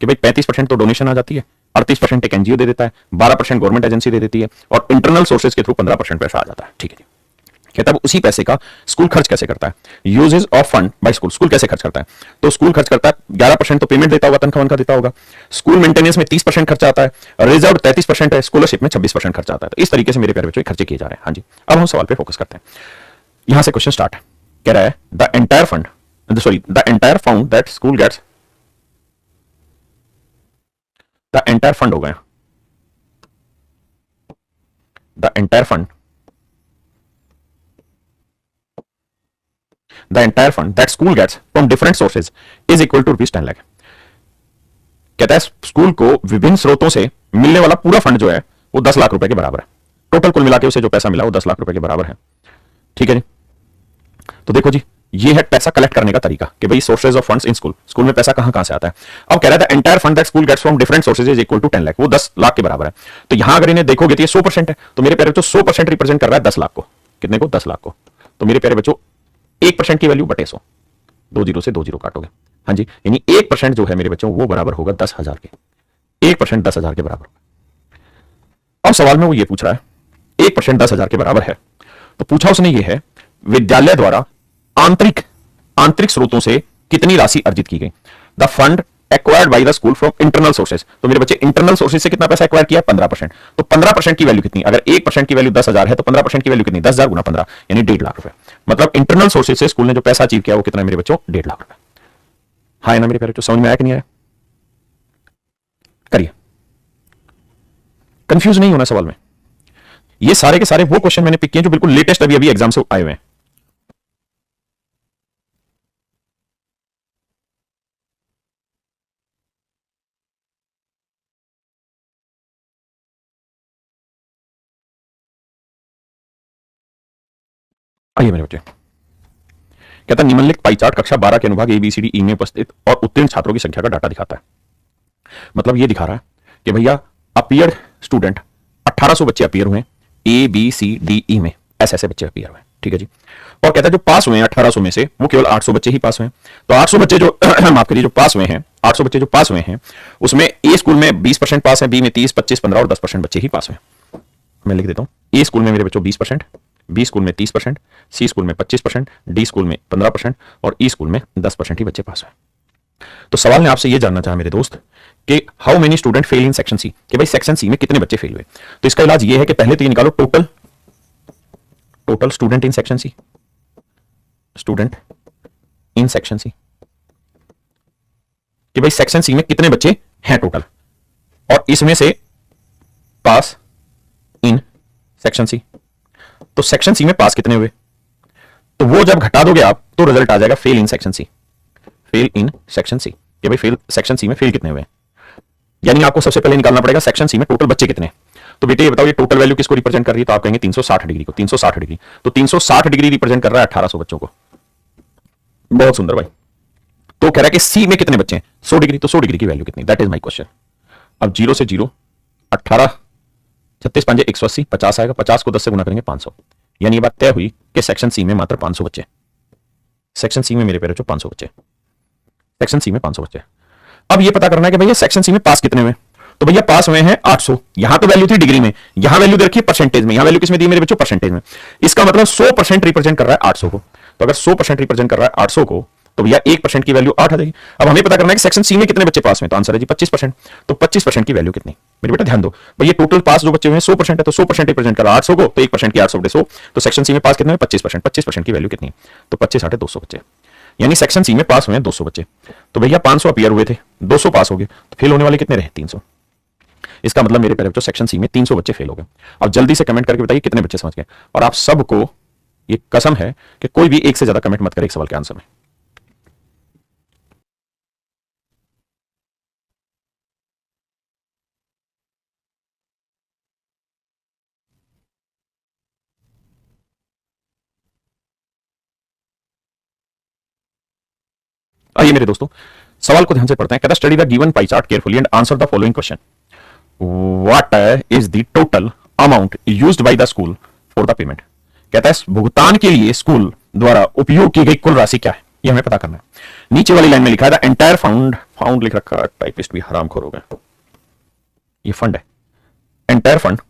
S1: कि भाई 35% तो डोनेशन आ जाती है, 38% एक एनजीओ दे देता है, 12% गवर्नमेंट एजेंसी दे देती है और इंटरनल सोर्सेज के थ्रू 15% पैसा आ जाता है, ठीक है जी। कहता है उसी पैसे का स्कूल खर्च कैसे करता है, uses of fund by school, school कैसे खर्च करता है, तो स्कूल खर्च करता है 11% तो पेमेंट देता होगा, तनख्वाह देता होगा, स्कूल मेंटेनेंस में 30% खर्चा आता है, रिजर्व 33% है, स्कॉलरशिप में 26% खर्चा आता है, तो इस तरीके से मेरे प्यारे बच्चों खर्चे किए जा रहे हैं। हाँ जी, अब हम सवाल पे फोकस करते हैं। यहां से क्वेश्चन स्टार्ट कह रहा है the entire fund, sorry the entire found that school gets, the entire fund हो गया, the entire fund, the entire fund that school gets from different sources is equal to rupees 10 lakh. कहता है स्कूल को विभिन्न स्रोतों से मिलने वाला पूरा फंड जो है वो 10 लाख रुपए के बराबर है, टोटल कुल मिला के उसे जो पैसा मिला वो 10 लाख रुपए के बराबर है, ठीक है जी। तो देखो जी, ये है पैसा कलेक्ट करने का तरीका कि भाई sources of funds in school, school में पैसा कहां से आता है। अब कह रहा है entire fund that school gets from different sources is equal to 10 lakh, वो 10 लाख के बराबर है। तो यहां अगर इन्हें देखोगे तो ये 100% है, तो मेरे प्यारे बच्चों 100% रिप्रेजेंट कर रहा है 10 लाख को, कितने को, 10 लाख को। तो मेरे प्यारे बच्चों 1% की वैल्यू बटे 100, 2 जीरो से 2 जीरो काटोगे, हाँ जी, यानी 1% जो है मेरे बच्चों वो बराबर होगा 10,000 के, 1% 10,000 के बराबर होगा। अब सवाल में वो ये पूछ रहा है 1% 10,000 के बराबर है, तो पूछा उसने ये है विद्यालय द्वारा आंतरिक स्रोतों से कितनी राशि अर्जित की गई, the fund acquired by the school from internal sources, तो मेरे बच्चे इंटरनल सोर्सेज से कितना पैसा एक्वायर किया, 15%, तो 15% की वैल्यू कितनी, अगर 1% की वैल्यू 10,000 है तो 15% की वैल्यू कितनी, 10,000 गुना 15 यानी 1.5 लाख रुपए, मतलब इंटरनल सोर्सेज से स्कूल ने जो पैसा अचीव किया वो कितना मेरे बच्चों, 1.5 लाख रुपए। हाँ है ना मेरे प्यारे बच्चों, समझ में आया कि नहीं आया, करिए, कंफ्यूज नहीं होना सवाल में। ये सारे के सारे वो क्वेश्चन मैंने पिक किए जो बिल्कुल लेटेस्ट अभी अभी एग्जाम से आए हुए हैं। आइए मेरे बच्चे, कहता निम्नलिखित पाई चार्ट कक्षा 12 के अनुभाग ABCDE में उपस्थित और उत्तीर्ण छात्रों की संख्या का डाटा दिखाता है। मतलब ये दिखा रहा है कि भैया अपीयर स्टूडेंट 1800 बच्चे अपीयर हुए ABCDE में, ऐसे बच्चे अपीयर हुए, ठीक है जी। और कहता है जो पास हुए हैं 1800 में से वो केवल 800 बच्चे ही पास हुए हैं, तो 800 बच्चे जो माफ करिए जो पास हुए हैं, 800 बच्चे जो पास हुए हैं उसमें ए स्कूल में 20% पास है, बी में 30 25 15 और 10% बच्चे ही पास हुए। मैं लिख देता हूं, ए स्कूल में मेरे बच्चों 20%, बी स्कूल में 30%, सी स्कूल में 25%, डी स्कूल में 15% और ई स्कूल में 10% ही बच्चे पास हुए। तो सवाल ने आपसे यह जानना चाहा मेरे दोस्त कि how many student fail in section C, कि भाई सेक्शन सी में कितने बच्चे फेल हुए। तो इसका इलाज यह है कि पहले तो ये निकालो total student in section C, student in section C, कि भाई सेक्शन सी में कितने बच्चे हैं टोटल, और इसमें से पास इन सेक्शन सी। तो सेक्शन सी में पास कितने हुए, तो वो जब घटा दोगे आप तो रिजल्ट आ जाएगा fail in section C, fail in section C, कि भाई फेल सेक्शन सी में फेल कितने हुए। यानी आपको सबसे पहले निकालना पड़ेगा सेक्शन सी में टोटल बच्चे कितने। तो बेटे ये बताओ ये टोटल वैल्यू किसको रिप्रेजेंट कर रही है, तो आप कहेंगे 360 डिग्री को, 360 डिग्री, तो 360 डिग्री रिप्रेजेंट कर रहा है 1800 बच्चों को। बहुत सुंदर भाई। तो कह रहा है कि सी में कितने बच्चे हैं, 100 डिग्री, तो 100 डिग्री की वैल्यू कितनी, दैट इज माई क्वेश्चन। अब 0 से 0, 18, 36 5 180, 50 आएगा, 50 को 10 से गुना करेंगे 500। यानी ये बात तय हुई कि सेक्शन सी में मात्र 500 बच्चे, सेक्शन सी में मेरे पेरे 500 बच्चे, सेक्शन सी में 500 बच्चे। अब ये पता करना है कि भैया सेक्शन सी में पास कितने हुए, तो भैया पास हुए हैं 800। यहां तो वैल्यू थी डिग्री में, यहां वैल्यू दे रखी है परसेंटेज में, यहां वैल्यू किसमें दी मेरे बच्चों, परसेंटेज में। इसका मतलब 100% रिप्रेजेंट कर रहा है 800 को। तो अगर 100% रिप्रेजेंट कर रहा है 800 को, तो भैया 1% की वैल्यू 8 आ जाएगी। अब हमें पता करना है कि सेक्शन सी में कितने बच्चे पास हुए, तो आंसर है जी 25%। तो 25% की वैल्यू कितनी, मेरे बेटा ध्यान दो भैया, टोटल पास जो बच्चे हुए हैं 100% है, तो 100% रिप्रेजेंट कर रहा है 800 को, तो 1% की 800 100, तो सेक्शन सी में पास कितने हुए 25%, 25% की वैल्यू कितनी, तो 25 8 200 बच्चे, यानी सेक्शन सी में पास हुए हैं 200 बच्चे। तो भैया 500 अपीयर हुए थे, 200 पास हो गए, तो फेल होने वाले कितने रहे, 300। इसका मतलब मेरे प्यारे बच्चों सेक्शन सी में 300 बच्चे फेल हो गए। अब जल्दी से कमेंट करके बताइए कितने बच्चे समझ गए, और आप सबको ये कसम है कि कोई भी एक से ज्यादा कमेंट मत करे एक सवाल के आंसर में। आइए मेरे दोस्तों सवाल को ध्यान से पढ़ते हैं। कहता study the given pie chart carefully and answer the following question. What is the total amount used by the school for the payment. कहता है भुगतान के लिए स्कूल द्वारा उपयोग की गई कुल राशि क्या है, यह हमें पता करना है। नीचे वाली लाइन में लिखा है द एंटायर फंड, फाउंड लिख रखा है, टाइपिस्ट भी हरामखोर हो गए। ये फंड है, entire fund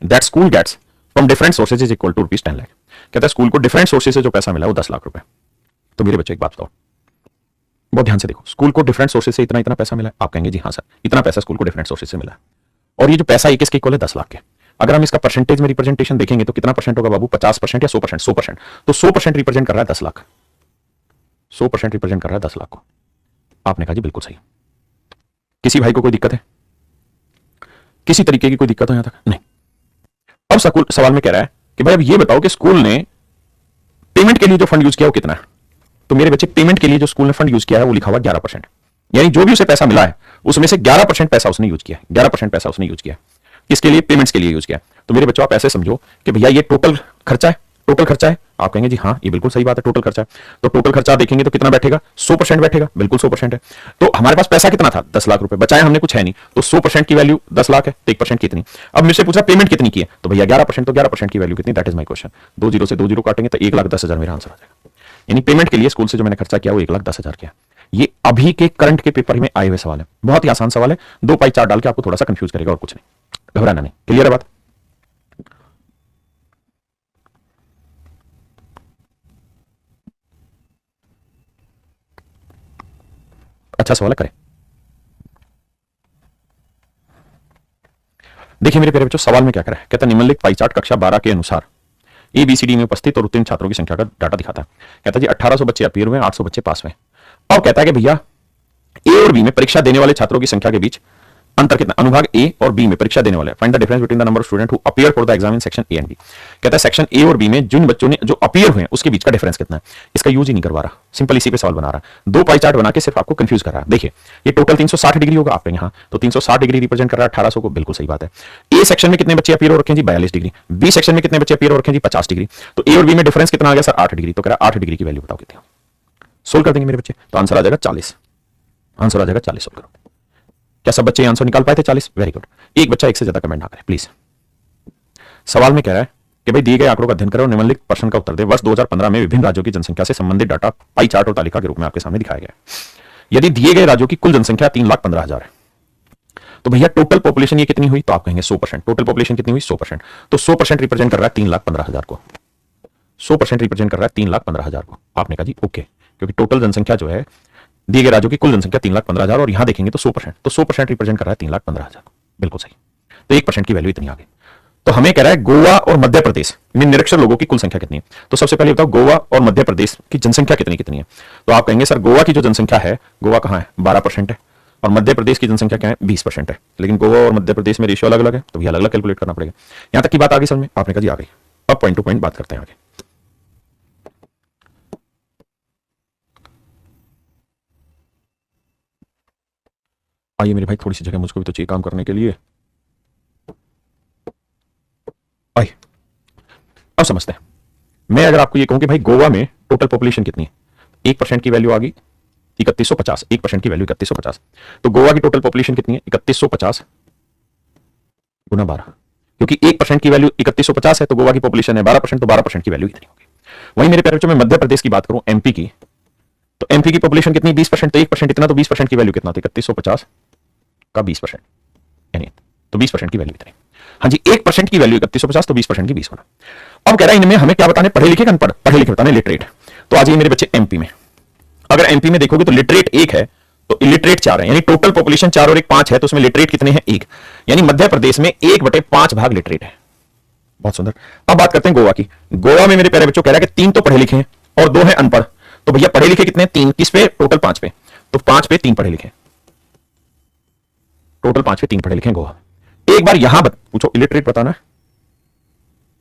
S1: that school gets from different sources is equal to ₹10 lakh. कहता है स्कूल को डिफरेंट सोर्सेज से जो पैसा मिला वो 10 लाख रुपए। तो मेरे बच्चे एक बात बताओ, बहुत ध्यान से देखो, स्कूल को डिफरेंट सोर्सेज से इतना इतना पैसा मिला है, आप कहेंगे जी हाँ सर इतना पैसा स्कूल को डिफरेंट सोर्सेज से मिला है, और ये जो पैसा एक इसके इक्वल है 10 लाख के। अगर हम इसका परसेंटेज में रिप्रेजेंटेशन देखेंगे तो कितना परसेंट होगा बाबू, 50% या 100%, 100%। तो 100% रिप्रेजेंट कर रहा है 10 लाख, 100% रिप्रेजेंट कर रहा है 10 लाख को। आपने कहा जी बिल्कुल सही। किसी भाई को कोई दिक्कत है, किसी तरीके की कोई दिक्कत हो यहां तक नहीं। अब सवाल में कह रहा है कि भाई अब ये बताओ कि स्कूल ने पेमेंट के लिए जो फंड यूज किया वो कितना है। तो मेरे बच्चे पेमेंट के लिए जो स्कूल ने फंड यूज किया है वो लिखा हुआ 11%, यानी जो भी उसे पैसा मिला है उसमें से 11% पैसा उसने यूज किया, 11% पैसा उसने यूज किया किसके लिए, पेमेंट्स के लिए यूज किया। तो मेरे बच्चों आप ऐसे समझो कि भैया ये टोटल खर्चा है, टोटल खर्चा है। आप कहेंगे जी हाँ ये बिल्कुल सही बात है, टोटल खर्चा है। तो टोटल खर्चा देखेंगे तो कितना बैठेगा, 100% बैठेगा, बिल्कुल 100% है। तो हमारे पास पैसा कितना था, 10 लाख रुपए बचाए हमने, कुछ है नहीं, तो 100% की वैल्यू 10 लाख है, तो 1% कितनी। अब मुझसे पूछा पेमेंट कितनी की है, तो भैया 11%, तो 11% की वैल्यू कितनी, दैट इज माई क्वेश्चन। 2 0 से 2 0 काटेंगे तो 1,10,000 मेरा आंसर आ जाएगा। यानी पेमेंट के लिए स्कूल से जो मैंने खर्चा किया वो 1,10,000 किया। ये अभी के करंट के पेपर में आए हुए सवाल है, बहुत ही आसान सवाल है, 2 पाई चार्ट डाल के आपको थोड़ा सा कंफ्यूज करेगा और कुछ नहीं, घबराना नहीं। क्लियर है बात। अच्छा सवाल है, करें। देखिए मेरे प्यारे बच्चों सवाल में क्या करा है, कहता निम्नलिखित पाई चार्ट कक्षा 12 के अनुसार ABCD में उपस्थित और उत्तीर्ण छात्रों की संख्या का डाटा दिखाता है। कहता जी 1800 बच्चे अपीयर हुए, 800 बच्चे पास हुए। अब कहता है कि भैया ए और बी में परीक्षा देने वाले छात्रों की संख्या के बीच अंतर कितना, अनुभाग ए और बी में परीक्षा देने वाले, find the difference between the number of student who appear for the exam in section A and B. कहता है सेक्शन ए और बी में जिन बच्चों ने जो अपीयर हुए हैं उसके बीच का डिफरेंस कितना है। इसका यूज ही नहीं करवा रहा, सिंपल इसी पे सवाल बना रहा है, 2 पाई चार्ट बना के सिर्फ आपको कंफ्यूज कर रहा है। देखिए ये टोटल 360 डिग्री होगा, आप यहाँ तो 360 डिग्री रिप्रेजेंट कर रहा है 1800 को, बिल्कुल सही बात है। ए सेक्शन में कितने बच्चे अपीयर हो रखे हैं जी, 42 डिग्री। बी सेक्शन में कितने बच्चे अपीयर हो रखे हैं जी, 50 डिग्री। तो ए और बी में डिफरेंस कितना आ गया सर, 8 डिग्री। तो कह रहा 8 डिग्री की वैल्यू बताओ कितनी, सोल्व कर देंगे मेरे बच्चे, तो आंसर आ जाएगा 40, आंसर आ जाएगा 40। सोल्व करो। क्या सब बच्चे आंसर निकाल पाए थे 40? Very good. एक बच्चा एक से ज्यादा कमेंट ना करे प्लीज। सवाल में कह रहा है कि भाई दिए गए आंकड़ों का अध्ययन करें और निम्नलिखित प्रश्न का उत्तर दे। वर्ष 2015 में विभिन्न राज्यों की जनसंख्या से संबंधित डाटा पाई चार्ट और तालिका के रूप में आपके सामने दिखाया गया है। यदि दिए गए राज्यों की कुल जनसंख्या 3,15,000 है तो भैया टोटल पॉपुलेशन ये कितनी हुई, तो आप कहेंगे 100%। टोटल पॉपुलेशन कितनी हुई, 100%। तो 100% रिप्रेजेंट कर रहा है 3,15,000 को। 100% रिप्रेजेंट कर रहा है 3,15,000 को। आपने कहा जी ओके, क्योंकि टोटल जनसंख्या जो है दिए गए राज्यों की कुल जनसंख्या 3,15,000 और यहां देखेंगे तो 100%, तो 100% रिप्रेजेंट कर रहा है 3,15,000 को। बिल्कुल सही। तो 1% की वैल्यू इतनी आ गई। तो हमें कह रहा है गोवा और मध्य प्रदेश में निरक्षर लोगों की कुल संख्या कितनी है। तो सबसे पहले बताओ गोवा और मध्य प्रदेश की जनसंख्या कितनी कितनी है। तो आप कहेंगे सर गोवा की जो जनसंख्या है, गोवा कहां है, 12% है, और मध्य प्रदेश की जनसंख्या क्या है, 20% है। लेकिन गोवा और मध्य प्रदेश में रेशियो अलग अलग है, तो भी अलग अलग कैलकुलेट करना पड़ेगा। यहां तक की बात आ गई समझ में। आपने कहा जी आ गई। अब पॉइंट टू पॉइंट बात करते हैं आगे। आइए मेरे भाई, थोड़ी सी जगह मुझको भी तो चाहिए काम करने के लिए। आइए अब समझते हैं। मैं अगर आपको ये कहूं कि भाई गोवा में टोटल पॉपुलेशन कितनी है, 1% की वैल्यू आ गई 3150, 1% की वैल्यू 3150। तो गोवा की टोटल पॉपुलेशन कितनी है, 3150 गुना 12, क्योंकि 1% की वैल्यू 3150 है, तो गोवा की पॉपुलेशन है 12%, तो 12% की वैल्यू इतनी होगी। वहीं मेरे प्यारे बच्चों, मैं मध्य प्रदेश की बात करूं, एमपी की, तो एमपी की पॉपुलेशन कितनी, 20%, तो 1% इतना, तो 20% की वैल्यू कितना, 3150 का 20%, यानी तो 20% की वैल्यू इतनी। हाँ जी, 1% की वैल्यू 3150, तो 20% की 20 गुना। अब कह रहा है इनमें हमें क्या बताने, पढ़े लिखे अनपढ़, पढ़े लिखे बताने लिटरेट। तो आ जाइए मेरे बच्चे एमपी में। अगर एमपी में देखोगे तो लिटरेट 1 है, तो इलिटरेट 4 है, यानी टोटल पॉपुलेशन 4 और 1 5 है, तो उसमें लिटरेट कितने हैं, 1। यानी मध्य प्रदेश में 1/5 भाग लिटरेट है। बहुत सुंदर। अब बात करते हैं गोवा की। गोवा में मेरे प्यारे बच्चों कह रहा है कि 3 तो पढ़े लिखे हैं और 2 हैं अनपढ़। तो भैया पढ़े लिखे कितने, 3, किस पे, टोटल 5 पे। तो 5 पे 3 पढ़े लिखे, टोटल 5 पे 3 पढ़े लिखे गोवा। एक बार यहां पूछो इलिटरेट बताना है,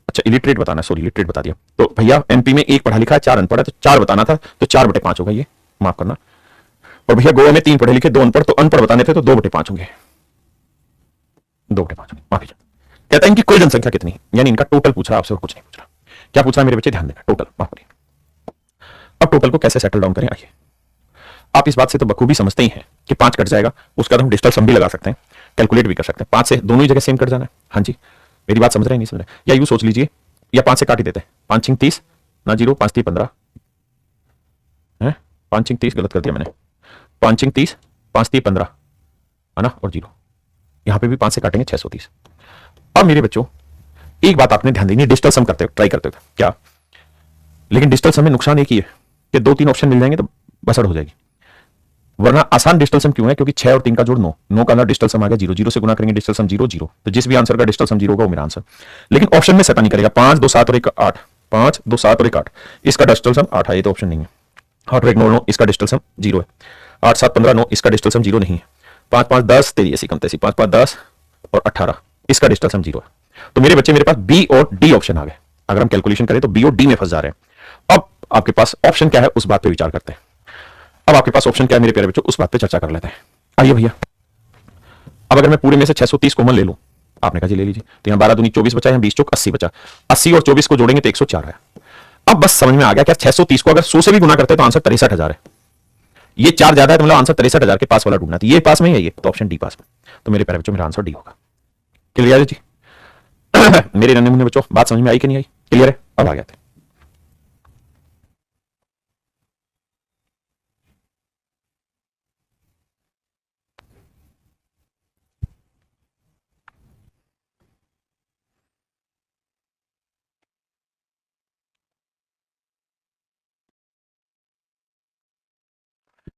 S1: अच्छा इलिटरेट बताना, सॉरी इलिटरेट बता दिया। तो भैया एमपी में 1 पढ़ा लिखा है, 4 अनपढ़ है, तो 4 बताना था, तो 4/5 होगा ये, माफ करना। और भैया गोवा में 3 पढ़े लिखे, 2 अनपढ़, तो अनपढ़ बताने थे, तो 2/5 होंगे, 2/5 होंगे, माफी। कहता है इनकी कुल जनसंख्या कितनी, यानी इनका टोटल पूछ रहा, आपसे और कुछ नहीं पूछ रहा। क्या पूछ रहा है मेरे बच्चे, ध्यान देना, टोटल, माफ करिए। अब टोटल को कैसे सेटल डाउन करें, आइए। आप इस बात से तो बखूबी समझते ही हैं कि 5 कट जाएगा, उसका तो हम डिजिटल सम भी लगा सकते हैं, कैलकुलेट भी कर सकते हैं। 5 से दोनों ही जगह सेम कट जाना है। हाँ जी, मेरी बात समझ रहे हैं, नहीं समझ रहे, या यूं सोच लीजिए, या 5 से काट ही देते हैं, 5 छिंग 30 ना 0, 5 3 15 है, 5 छिंग 30 गलत कर दिया मैंने, 5 छिंग 30, 5 3 15 है ना, और 0, यहां पे भी 5 से काटेंगे 630। अब मेरे बच्चों एक बात आपने ध्यान देनी है, डिजिटल सम करते हो, ट्राई करते हो क्या, लेकिन डिजिटल सम में नुकसान एक ही है कि 2-3 ऑप्शन मिल जाएंगे तो बसड़ हो जाएगी। वरना आसान डिजिटल सम क्यों है, क्योंकि 6 और 3 का जोड़ 9, 9 का डिजिटल सम आ गया 0, 0 से गुना करेंगे डिजिटल सम 0, 0, तो जिस भी आंसर का डिजिटल सम 0 होगा वो मेरा आंसर। लेकिन ऑप्शन में सेटा नहीं करेगा, 5 2 7 और 1 8, 5 2 7 और 1 8, इसका डिजिटल सम 8 है, ये तो ऑप्शन नहीं है। 8 और 1 9 9, इसका डिजिटल सम 0 है। 8 7 15 9, इसका डिजिटल सम 0 नहीं है। 5 5 10 तेरी ऐसी कम तैसी, 5 5 10 और 18, इसका डिजिटल सम 0 है। तो मेरे बच्चे मेरे पास बी और डी ऑप्शन आ गए। अगर हम कैलकुलेशन करें तो बी और डी में फंस जा रहे हैं। अब आपके पास ऑप्शन क्या है उस बात पे विचार करते हैं। अब आपके पास ऑप्शन क्या है मेरे प्यारे बच्चों, उस बात पे चर्चा कर लेते हैं। आइए भैया, अब अगर मैं पूरे में से 630 कॉमन ले लूं, आपने कहा जी ले लीजिए, तो यहां 12 दूनी 24 बचा, यहां 20 चौक 80 बचा, 80 और 24 को जोड़ेंगे तो 104 है। अब बस समझ में आ गया क्या, 630 को अगर 100 से भी गुना करते हैं तो आंसर 63,000 है। ये 4 ज्यादा है तो मतलब आंसर 63,000 के पास वाला ढूंढना था। ये पास में है, ये तो ऑप्शन डी पास में। तो मेरे प्यारे बच्चों मेरा आंसर डी होगा। क्लियर है जी? मेरे नन्हे मुन्ने बच्चों बात समझ में आई कि नहीं आई? क्लियर है? अब आ गया था।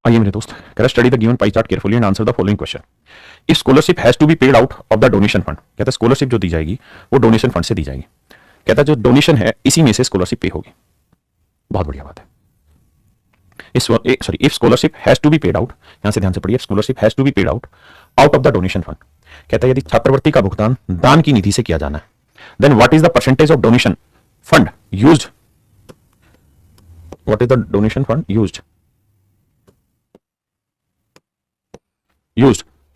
S1: आइए मेरे दोस्त, कह रहा study the given pie chart carefully and answer the following question. If scholarship has to be paid out of the donation fund, कहता है स्कॉलरशिप जो दी जाएगी वो डोनेशन फंड से दी जाएगी। कहता है जो डोनेशन है इसी में से स्कॉलरशिप पे होगी। बहुत बढ़िया बात है। Sorry, if scholarship has to be paid out, यहां से ध्यान से पढ़िए, scholarship has to be paid out out of the donation fund. कहता है यदि छात्रवृत्ति का भुगतान दान की निधि से किया जाना है, then what is the percentage of donation fund used, what is the donation fund used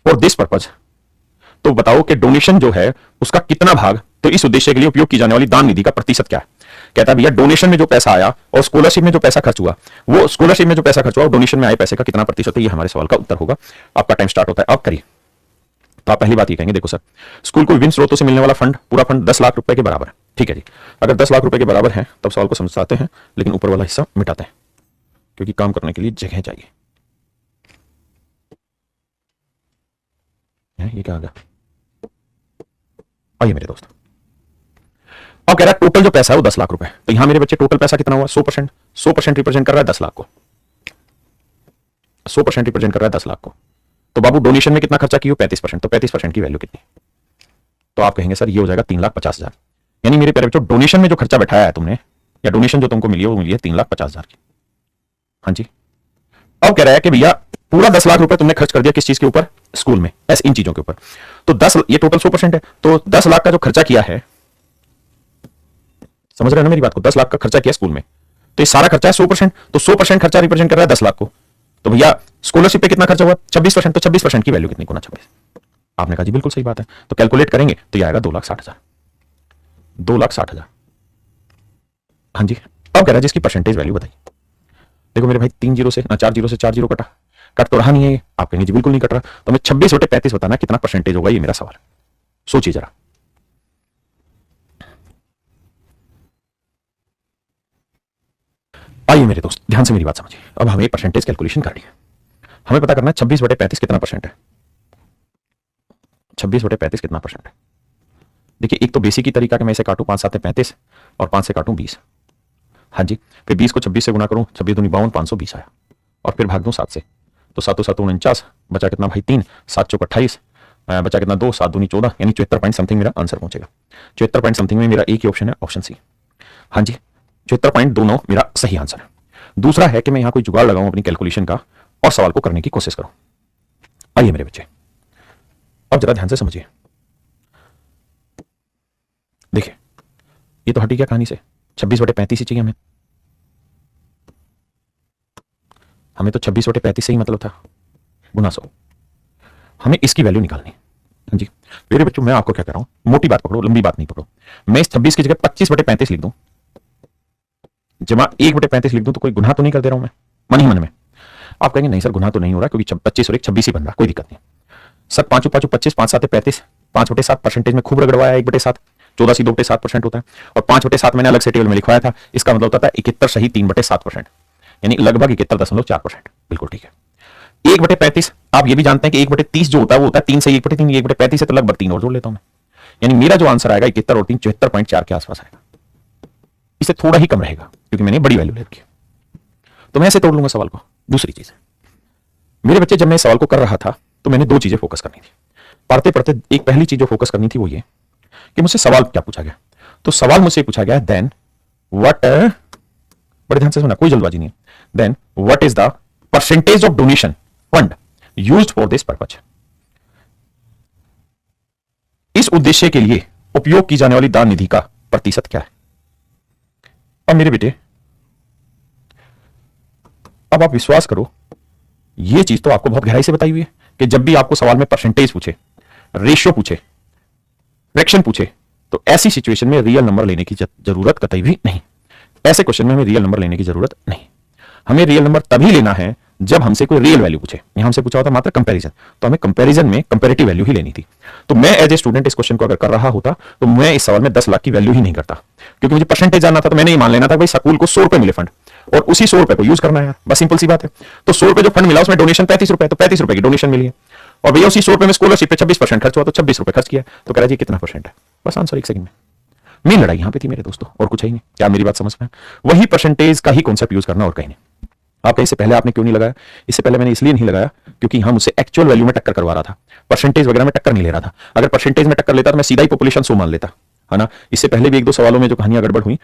S1: for this purpose. तो बताओ कि डोनेशन जो है उसका कितना भाग तो इस उद्देश्य के लिए उपयोग की जाने वाली दान निधि का प्रतिशत क्या है। कहता है भैया डोनेशन में जो पैसा आया और स्कॉलरशिप में जो पैसा खर्च हुआ, वो स्कॉलरशिप में जो पैसा खर्च हुआ और डोनेशन में आए पैसे का कितना प्रतिशत है, ये हमारे सवाल का उत्तर होगा। आपका टाइम स्टार्ट होता है, अब करिए। तो आप पहली बात ये कहेंगे, देखो सर स्कूल को विभिन्न स्रोतों से मिलने वाला फंड, पूरा फंड 10 लाख रुपए के बराबर है। ठीक है जी, अगर 10 लाख रुपए के बराबर है तब सवाल को समझाते हैं, लेकिन ऊपर वाला हिस्सा मिटाते हैं क्योंकि काम करने के लिए जगह चाहिए। है, ये क्या आ गया? आइए मेरे दोस्त, अब कह रहा है टोटल जो पैसा है वो 10 लाख रुपए। तो यहां मेरे बच्चे टोटल पैसा कितना हुआ? 100%। 100% रिप्रेजेंट कर रहा है 10 लाख को। 100% रिप्रेजेंट कर रहा है 10 लाख को। तो बाबू डोनेशन में कितना खर्चा किया? 35%। तो 35% की वैल्यू कितनी? तो आप कहेंगे सर ये हो जाएगा 3,50,000। यानी मेरे प्यारे बच्चों डोनेशन में जो खर्चा बैठाया है तुमने, या डोनेशन जो तुमको मिली है वो मिली है 3,50,000 की। हाँ जी। अब कह रहा है कि भैया पूरा 10 लाख रुपए तुमने खर्च कर दिया किस चीज के ऊपर? स्कूल में, ऐसे इन चीजों के ऊपर। तो 10, ये टोटल 100% है, तो 10 लाख का जो खर्चा किया है, समझ रहे हैं ना मेरी बात को? 10 लाख का खर्चा किया स्कूल में, तो ये सारा खर्चा है 100%। तो 100% खर्चा रिप्रेजेंट कर रहा है 10 लाख को। तो भैया स्कॉलरशिप पे कितना खर्चा हुआ? 26%। तो 26% की वैल्यू कितनी? गुना 26। आपने कहा जी बिल्कुल सही बात है। तो कैलकुलेट करेंगे तो ये आएगा 2,60,000। 2,60,000। हाँ जी। अब कह रहा है जिसकी परसेंटेज वैल्यू बताइए। देखो मेरे भाई 3 जीरो से 4 जीरो से 4 जीरो कटा, कट तो रहा नहीं है ये। आप कहेंगे जी बिल्कुल नहीं कट रहा। तो हमें 26/35 बताना कितना परसेंटेज होगा, ये मेरा सवाल। सोचिए जरा। आइए मेरे दोस्त ध्यान से मेरी बात समझिए। अब हमें परसेंटेज कैलकुलेशन करनी है। हमें पता करना है 26/35 कितना परसेंट है। 26/35 कितना परसेंट है? देखिए एक तो बेसिक ही तरीका कि मैं इसे काटूं, 5 7 35 और 5 से काटूं 20। हाँ जी। फिर 20 को 26 से गुना करूं, 26 दूनी 52, 520 आया। और फिर भाग दूं 7 से, तो 7 7 49, बचा कितना भाई 3, 7 चौक 28, बचा कितना 2, 7 दूनी 14, यानी 74 पॉइंट समथिंग मेरा आंसर पहुंचेगा। 74 पॉइंट समथिंग में मेरा एक ही ऑप्शन है, ऑप्शन सी। हाँ जी, 74.29 मेरा सही आंसर है। दूसरा है कि मैं यहां कोई जुगाड़ लगाऊं अपनी कैलकुलेशन का और सवाल को करने की कोशिश करूं। आइए मेरे बच्चे अब जरा ध्यान से समझिए। देखिए ये तो हटी क्या कहानी से, 26/35 ही चाहिए हमें तो 26/35 से ही मतलब था, गुना 100। हमें इसकी वैल्यू निकालनी। हाँ जी मेरे बच्चों, मैं आपको क्या कह रहा हूं, मोटी बात पकड़ो, लंबी बात नहीं पकड़ो। मैं इस 26 की जगह 25/35 लिख दूं, जमा 1/35 लिख दूं, तो कोई गुनाह तो नहीं कर दे रहा हूं मैं मन ही मन में? आप कहेंगे नहीं सर गुनाह तो नहीं हो रहा, क्योंकि 25 और 1 26 ही बन रहा, कोई दिक्कत नहीं। सर 5 5 25, 5 7 35, 5/7 परसेंटेज में खूब रगड़वाया। 1/7 14 सी 2/7% होता है, और 5/7 मैंने अलग से टेबल में लिखवाया था। इसका मतलब होता है 71 सही 3/7%, यानी लगभग 71.4%। बिल्कुल ठीक है। 1/35 आप ये भी जानते हैं कि 1/30 जो होता है वो होता है 3 सही 1/3, 1/35 है तो लगभग 3 और जोड़ लेता हूं मैं, यानी मेरा जो आंसर आएगा 71 और 3 74.4 के आसपास आएगा। इससे थोड़ा ही कम रहेगा क्योंकि मैंने बड़ी वैल्यू ले रखी है, तो मैं ऐसे तोड़ लूंगा सवाल को। दूसरी चीज मेरे बच्चे, जब मैं सवाल को कर रहा था तो मैंने दो चीजें फोकस करनी थी। पढ़ते पढ़ते एक पहली चीज जो फोकस करनी थी वो ये कि मुझसे सवाल क्या पूछा गया। तो सवाल मुझसे पूछा गया देन व्हाट, बड़े ध्यान से सुनना, कोई जल्दबाजी नहीं है। Then what is the percentage of donation fund used for this purpose. इस उद्देश्य के लिए उपयोग की जाने वाली दान निधि का प्रतिशत क्या है? अब मेरे बेटे, अब आप विश्वास करो, यह चीज तो आपको बहुत गहराई से बताई हुई है कि जब भी आपको सवाल में परसेंटेज पूछे, रेशियो पूछे, फ्रैक्शन पूछे, तो ऐसी सिचुएशन में रियल नंबर लेने की जरूरत कतई भी नहीं। ऐसे क्वेश्चन में हमें रियल नंबर लेने की जरूरत नहीं। हमें रियल नंबर तभी लेना है जब हमसे कोई रियल वैल्यू पूछे। यहां हमसे पूछा होता मात्र कंपैरिजन, तो हमें कंपैरिजन में कंपैरेटिव वैल्यू ही लेनी थी। तो मैं एज ए स्टूडेंट इस क्वेश्चन को अगर कर रहा होता तो मैं इस सवाल में 10 लाख की वैल्यू ही नहीं करता, क्योंकि मुझे परसेंटेज जानना था। तो मैंने ये मान लेना था भाई स्कूल को 100 रुपए मिले फंड, और उसी 100 रुपए को यूज करना है, बस सिंपल सी बात है। तो 100 रुपए जो फंड मिला उसमें डोनेशन 35 रुपए, तो 35 रुपए की डोनेशन मिली है, और भैया उसी 100 रुपए में स्कॉलरशिप पे 26% खर्च हुआ, तो 26 रुपए खर्च किया। तो कह रहा जी कितना परसेंट है, बस आंसर एक सेकंड में। मेन लड़ाई यहां पे थी मेरे दोस्तों, और कुछ है ही नहीं। क्या मेरी बात समझ में? वही परसेंटेज का ही कॉन्सेप्ट यूज करना और कहीं नहीं। आप इससे पहले आपने क्यों नहीं लगाया? इससे पहले मैंने इसलिए नहीं लगाया क्योंकि यहां मुझसे एक्चुअल वैल्यू में टक्कर करवा रहा था, परसेंटेज वगैरह में टक्कर नहीं ले रहा था। अगर परसेंटेज में टक्कर लेता तो मैं सीधा ही पॉपुलेशन 100 मान लेता, है ना। इससे पहले भी एक दो सवालों में जो कहानियां गड़बड़ हुई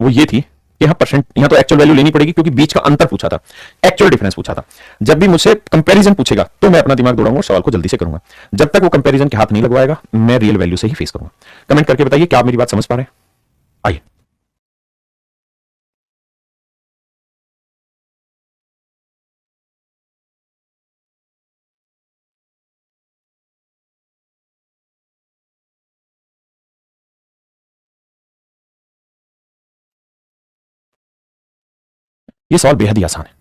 S1: वो ये थी कि यहां परसेंट, यहां तो एक्चुअल वैल्यू लेनी पड़ेगी क्योंकि बीच का अंतर पूछा था, एक्चुअल डिफरेंस पूछा था। जब भी मुझसे कंपैरिजन पूछेगा तो मैं अपना दिमाग दौड़ाऊंगा और सवाल को जल्दी से करूंगा। जब तक वो कंपैरिजन के हाथ नहीं लगवाएगा मैं रियल वैल्यू से ही फेस करूंगा। कमेंट करके बताइए क्या आप मेरी बात समझ पा रहे हैं? आइए ये सवाल बेहद ही आसान है।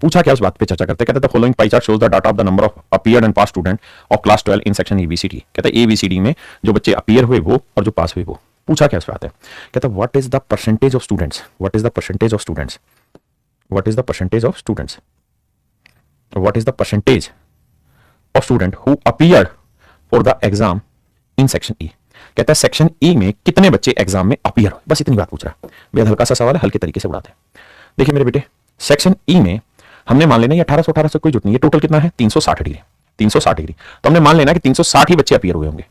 S1: पूछा क्या, उस बात पे चर्चा करते। कहते the following pie chart shows the data of the number of appeared and pass student of class 12 in section ABCD. कहता है एबीसीडी में जो बच्चे अपीयर हुए वो और जो पास हुए वो। पूछा क्या उस बात है, कहता what is the percentage of students, what is the percentage of students, what is the percentage of students, what is the percentage of student who appeared for the exam in section E. कहता है सेक्शन ई में कितने बच्चे एग्जाम में अपीयर हुए, बस इतनी बात पूछ रहा है। बेहद हल्का सा सवाल है, हल्के तरीके से उड़ाते हैं। देखिए मेरे बेटे, सेक्शन ई में हमने मान लेना ये 1800 से कोई जुट नहीं है, टोटल कितना है 360 डिग्री, 360 डिग्री। तो हमने मान लेना कि 360 ही बच्चे अपीयर हुए होंगे।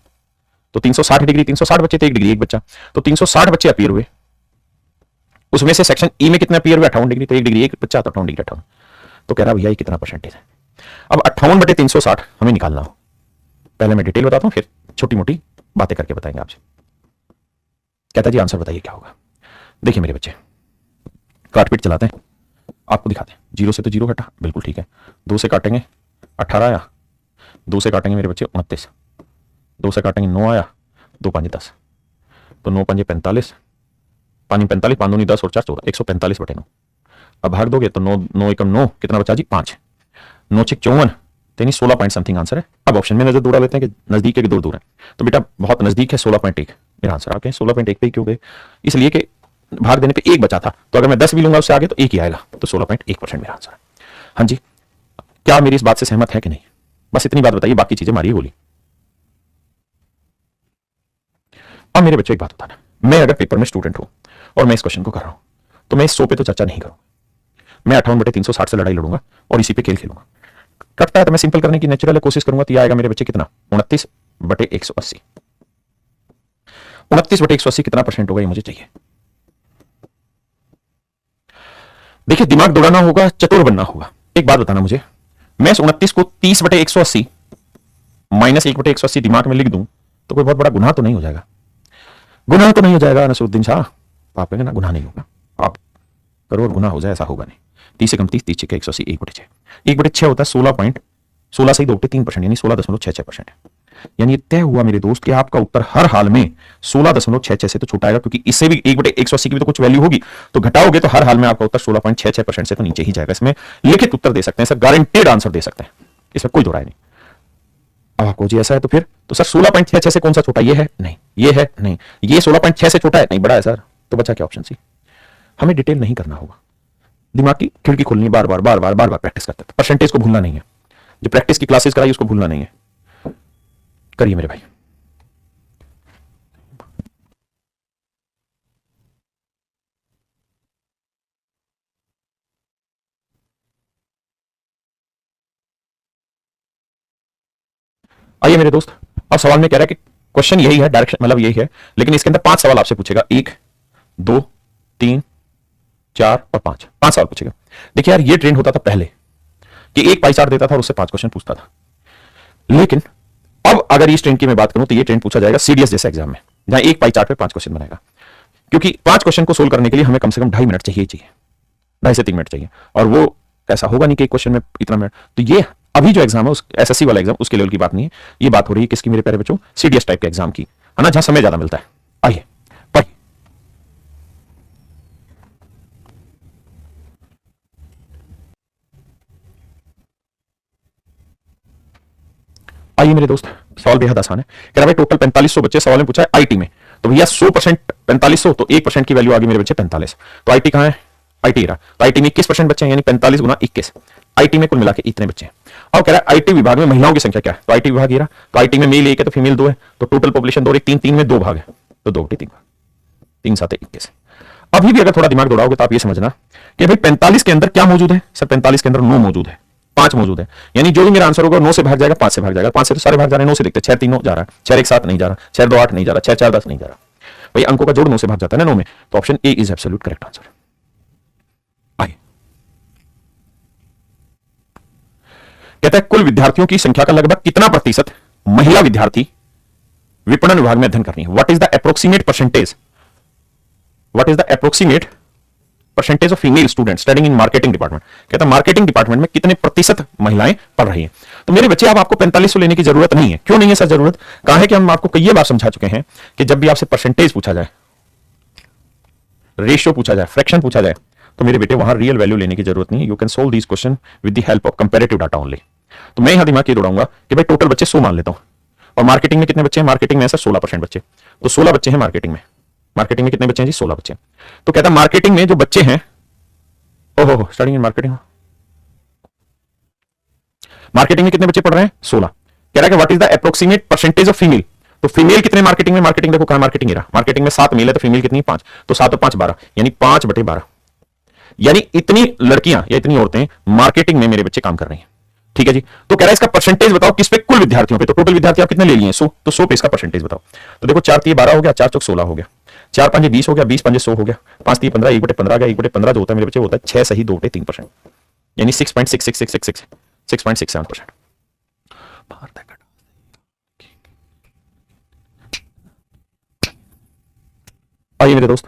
S1: तो 360 डिग्री, 360 बच्चे तो 1 डिग्री 1 बच्चा, तो 360 बच्चे अपीयर हुए। उसमें से सेक्शन ई में कितने अपीयर हुए 58 डिग्री, तो 1 डिग्री 1 बच्चा, तो 58 डिग्री 58। तो कह रहा भैया ये कितना परसेंटेज है। अब 58/360 हमें निकालना हो। पहले मैं डिटेल बताता हूं, फिर छोटी मोटी बातें करके बताएंगे आपसे। कहता जी आंसर बताइए क्या होगा। देखिए मेरे बच्चे, काटपीट चलाते हैं, आपको दिखाते हैं। 0 से तो 0 घटा, बिल्कुल ठीक है। 2 से काटेंगे 18 आया, 2 से काटेंगे मेरे बच्चे 29, 2 से काटेंगे 9 आया, 2 5 10, तो 9 5 45, 5 45, 5 दूनी 10 और 4 14, 145/9। अब भाग दोगे तो 9 9 एकम 9, कितना बचा जी 5, 9 6 54, यानी 16 पॉइंट समथिंग आंसर है। अब ऑप्शन में नजर दौड़ा लेते हैं कि नजदीक है कि दूर दूर है। तो बेटा बहुत नजदीक है, 16.1 मेरा आंसर। आप कहें 16.1 पे क्यों गए, इसलिए कि भाग देने पे 1 बचा था, तो अगर मैं 10 भी लूंगा उससे आगे तो 1 ही आएगा, तो 16.1% मेरा आंसर है। हाँ जी, क्या मेरी इस बात से सहमत है कि नहीं, बस इतनी बात बताइए, बाकी चीजें मारिए गोली। अब मेरे बच्चों एक बात बताना, मैं अगर पेपर में स्टूडेंट हूं और मैं इस क्वेश्चन को कर रहा हूं, तो मैं इस 100 पे तो चर्चा नहीं करूंगा। मैं 58/360 से लड़ाई लड़ूंगा और इसी पे खेल खेलूंगा। कटता है तो मैं सिंपल करने की नेचुरल कोशिश करूंगा, तो यह आएगा मेरे बच्चे कितना 29/180। 29/180 कितना परसेंट होगा ये मुझे चाहिए। देखिए दिमाग दौड़ाना होगा, चतुर बनना होगा। एक बात बताना मुझे, मैं इस 29 को 30/180 माइनस 1/180 दिमाग में लिख दूं तो कोई बहुत बड़ा गुनाह तो नहीं हो जाएगा। गुनाह तो नहीं हो जाएगा नसरुद्दीन शाह, आप कहेंगे ना गुनाह नहीं होगा, आप करो और गुनाह हो जाए, ऐसा होगा नहीं। 30 से कम 30, 30 के 180, 1/6, 1/6 होता है 16 से ही 2.3%, यानी 16.66% है। यानी तय हुआ मेरे दोस्त कि आपका उत्तर हर हाल में 16.66 से तो छूटा आएगा, क्योंकि इससे भी 1/180 की भी तो कुछ वैल्यू होगी, तो घटाओगे तो हर हाल में आपका उत्तर 16.66% से तो नीचे ही जाएगा। इसमें लिखित उत्तर दे सकते हैं सर, गारंटेड आंसर दे सकते हैं, इसमें कोई दो राय नहीं। अब आपको जी ऐसा है तो फिर तो सर 16.66 से कौन सा छोटा, ये है नहीं, ये है नहीं, ये 16.6 से छोटा है नहीं, बड़ा है सर, तो बचा क्या ऑप्शन सी। हमें डिटेल नहीं करना होगा, दिमाग की खिड़की खोलनी, बार बार बार बार बार बार प्रैक्टिस करते हैं। परसेंटेज को भूलना नहीं है, जो प्रैक्टिस की क्लासेस कराई उसको भूलना नहीं है। करिए मेरे भाई। आइए मेरे दोस्त, अब सवाल में कह रहा है कि क्वेश्चन यही है, डायरेक्शन मतलब यही है, लेकिन इसके अंदर 5 सवाल आपसे पूछेगा, 1 2 3 4 और 5, 5 सवाल पूछेगा। देखिए यार ये ट्रेंड होता था पहले कि एक पाई चार्ट देता था और उससे 5 क्वेश्चन पूछता था, लेकिन अब अगर इस ट्रेंड की मैं बात करूं तो ये ट्रेंड पूछा जाएगा सीडीएस जैसे एग्जाम में, जहां एक पाई चार्ट पे 5 क्वेश्चन बनाएगा, क्योंकि 5 क्वेश्चन को सोल्व करने के लिए हमें कम से कम 2.5 मिनट चाहिए, 2.5 से 3 मिनट चाहिए, और वो ऐसा होगा नहीं कि एक क्वेश्चन में इतना मिनट। तो ये अभी जो एग्जाम है उस एसएससी वाला एग्जाम, उसके लेवल की बात नहीं है, ये बात हो रही है किसकी मेरे प्यारे बच्चों, सीडीएस टाइप के एग्जाम की, है ना, जहां समय ज्यादा मिलता है। आइए पढ़िए। आइए मेरे दोस्त, सवाल बेहद आसान है। कह रहा भाई टोटल 4500 बच्चे, सवाल में पूछा है आईटी में, तो भैया 100% 4500, तो 1% की वैल्यू आ गई मेरे बच्चे 45। तो आईटी कहां है, आईटी रहा, तो आईटी में 21% बच्चे हैं, यानी 45 गुना 21, आईटी में कुल मिला के इतने बच्चे हैं। अब कह रहा है आईटी विभाग में महिलाओं की संख्या क्या है, तो आईटी विभाग ये रहा, तो आईटी में मेल 1 है तो फीमेल 2 है, तो टोटल पॉपुलेशन 2 3 3 में 2 भाग है, तो 2/3 भाग, 3 7 21। अभी भी अगर थोड़ा दिमाग दौड़ाओगे तो आप ये समझना कि भाई 45 के अंदर क्या मौजूद है, सर 45 के अंदर 9 मौजूद है, 5 मौजूद है, यानी जो भी मेरा आंसर होगा 9 से भाग जाएगा, 5 से भाग जाएगा, 5 से तो सारे भाग जा रहे हैं, 9 से देखते 6 3 9 जा रहा है, 4 1 7 नहीं जा रहा, 4 2 8 नहीं जा रहा, 6 4 10 नहीं जा रहा, भाई अंकों का जोड़ 9 से भाग जाता है ना 9 में, तो option A is absolute correct answer. आइए, कहता है कुल विद्यार्थियों की संख्या का लगभग कितना प्रतिशत महिला विद्यार्थी विपणन विभाग में अध्ययन कर रही है, what is the approximate percentage, what is the approximate percentage of female student studying in marketing department. कहता है मार्केटिंग डिपार्टमेंट में कितने प्रतिशत महिलाएं पढ़ रही हैं। तो मेरे बच्चे अब आपको 4500 लेने की जरूरत नहीं है। क्यों नहीं है सर जरूरत, कहा है कि हम आपको कई बार समझा चुके हैं कि जब भी आपसे परसेंटेज पूछा जाए, रेशियो पूछा जाए, फ्रैक्शन पूछा जाए, तो मेरे बेटे वहां रियल वैल्यू लेने की जरूरत नहीं है। You can solve this question with the help of comparative data only. तो मैं यहां दिमाग ये दौड़ाऊंगा कि भाई टोटल बच्चे 100 मान लेता हूं, और मार्केटिंग में कितने बच्चे हैं, मार्केटिंग में सर 16% बच्चे, तो 16 बच्चे हैं मार्केटिंग में, मार्केटिंग में कितने बच्चे हैं जी 16 बच्चे। तो कहता है मार्केटिंग में जो बच्चे हैं, ओहो स्टार्टिंग इन मार्केटिंग, मार्केटिंग में कितने बच्चे पढ़ रहे हैं? 16। कह रहा है कि what is the approximate percentage of female, तो फीमेल कितने मार्केटिंग में? मार्केटिंग देखो कहां मार्केटिंग है, मार्केटिंग में 7 मेल है तो फीमेल कितनी? 5। तो 7 और 5 12, यानी 5/12, यानी इतनी लड़कियां या इतनी औरतें मार्केटिंग में मेरे बच्चे काम कर रही हैं। ठीक है जी। तो कह रहा है इसका परसेंटेज बताओ किस पे? कुल विद्यार्थियों पे। तो टोटल विद्यार्थी आप कितने ले लिए? 100। तो 100 पे इसका परसेंटेज बताओ। तो देखो 4 3 12 हो गया, 4 चौक 16 हो गया, 4 5 20 हो गया, 20 5 100 हो गया, 5 3 15, 1/15 गया, 1/15 जो होता है मेरे बच्चे होता है 6 सही 2/3%, यानी 6.666666.67%। आइए मेरे दोस्त,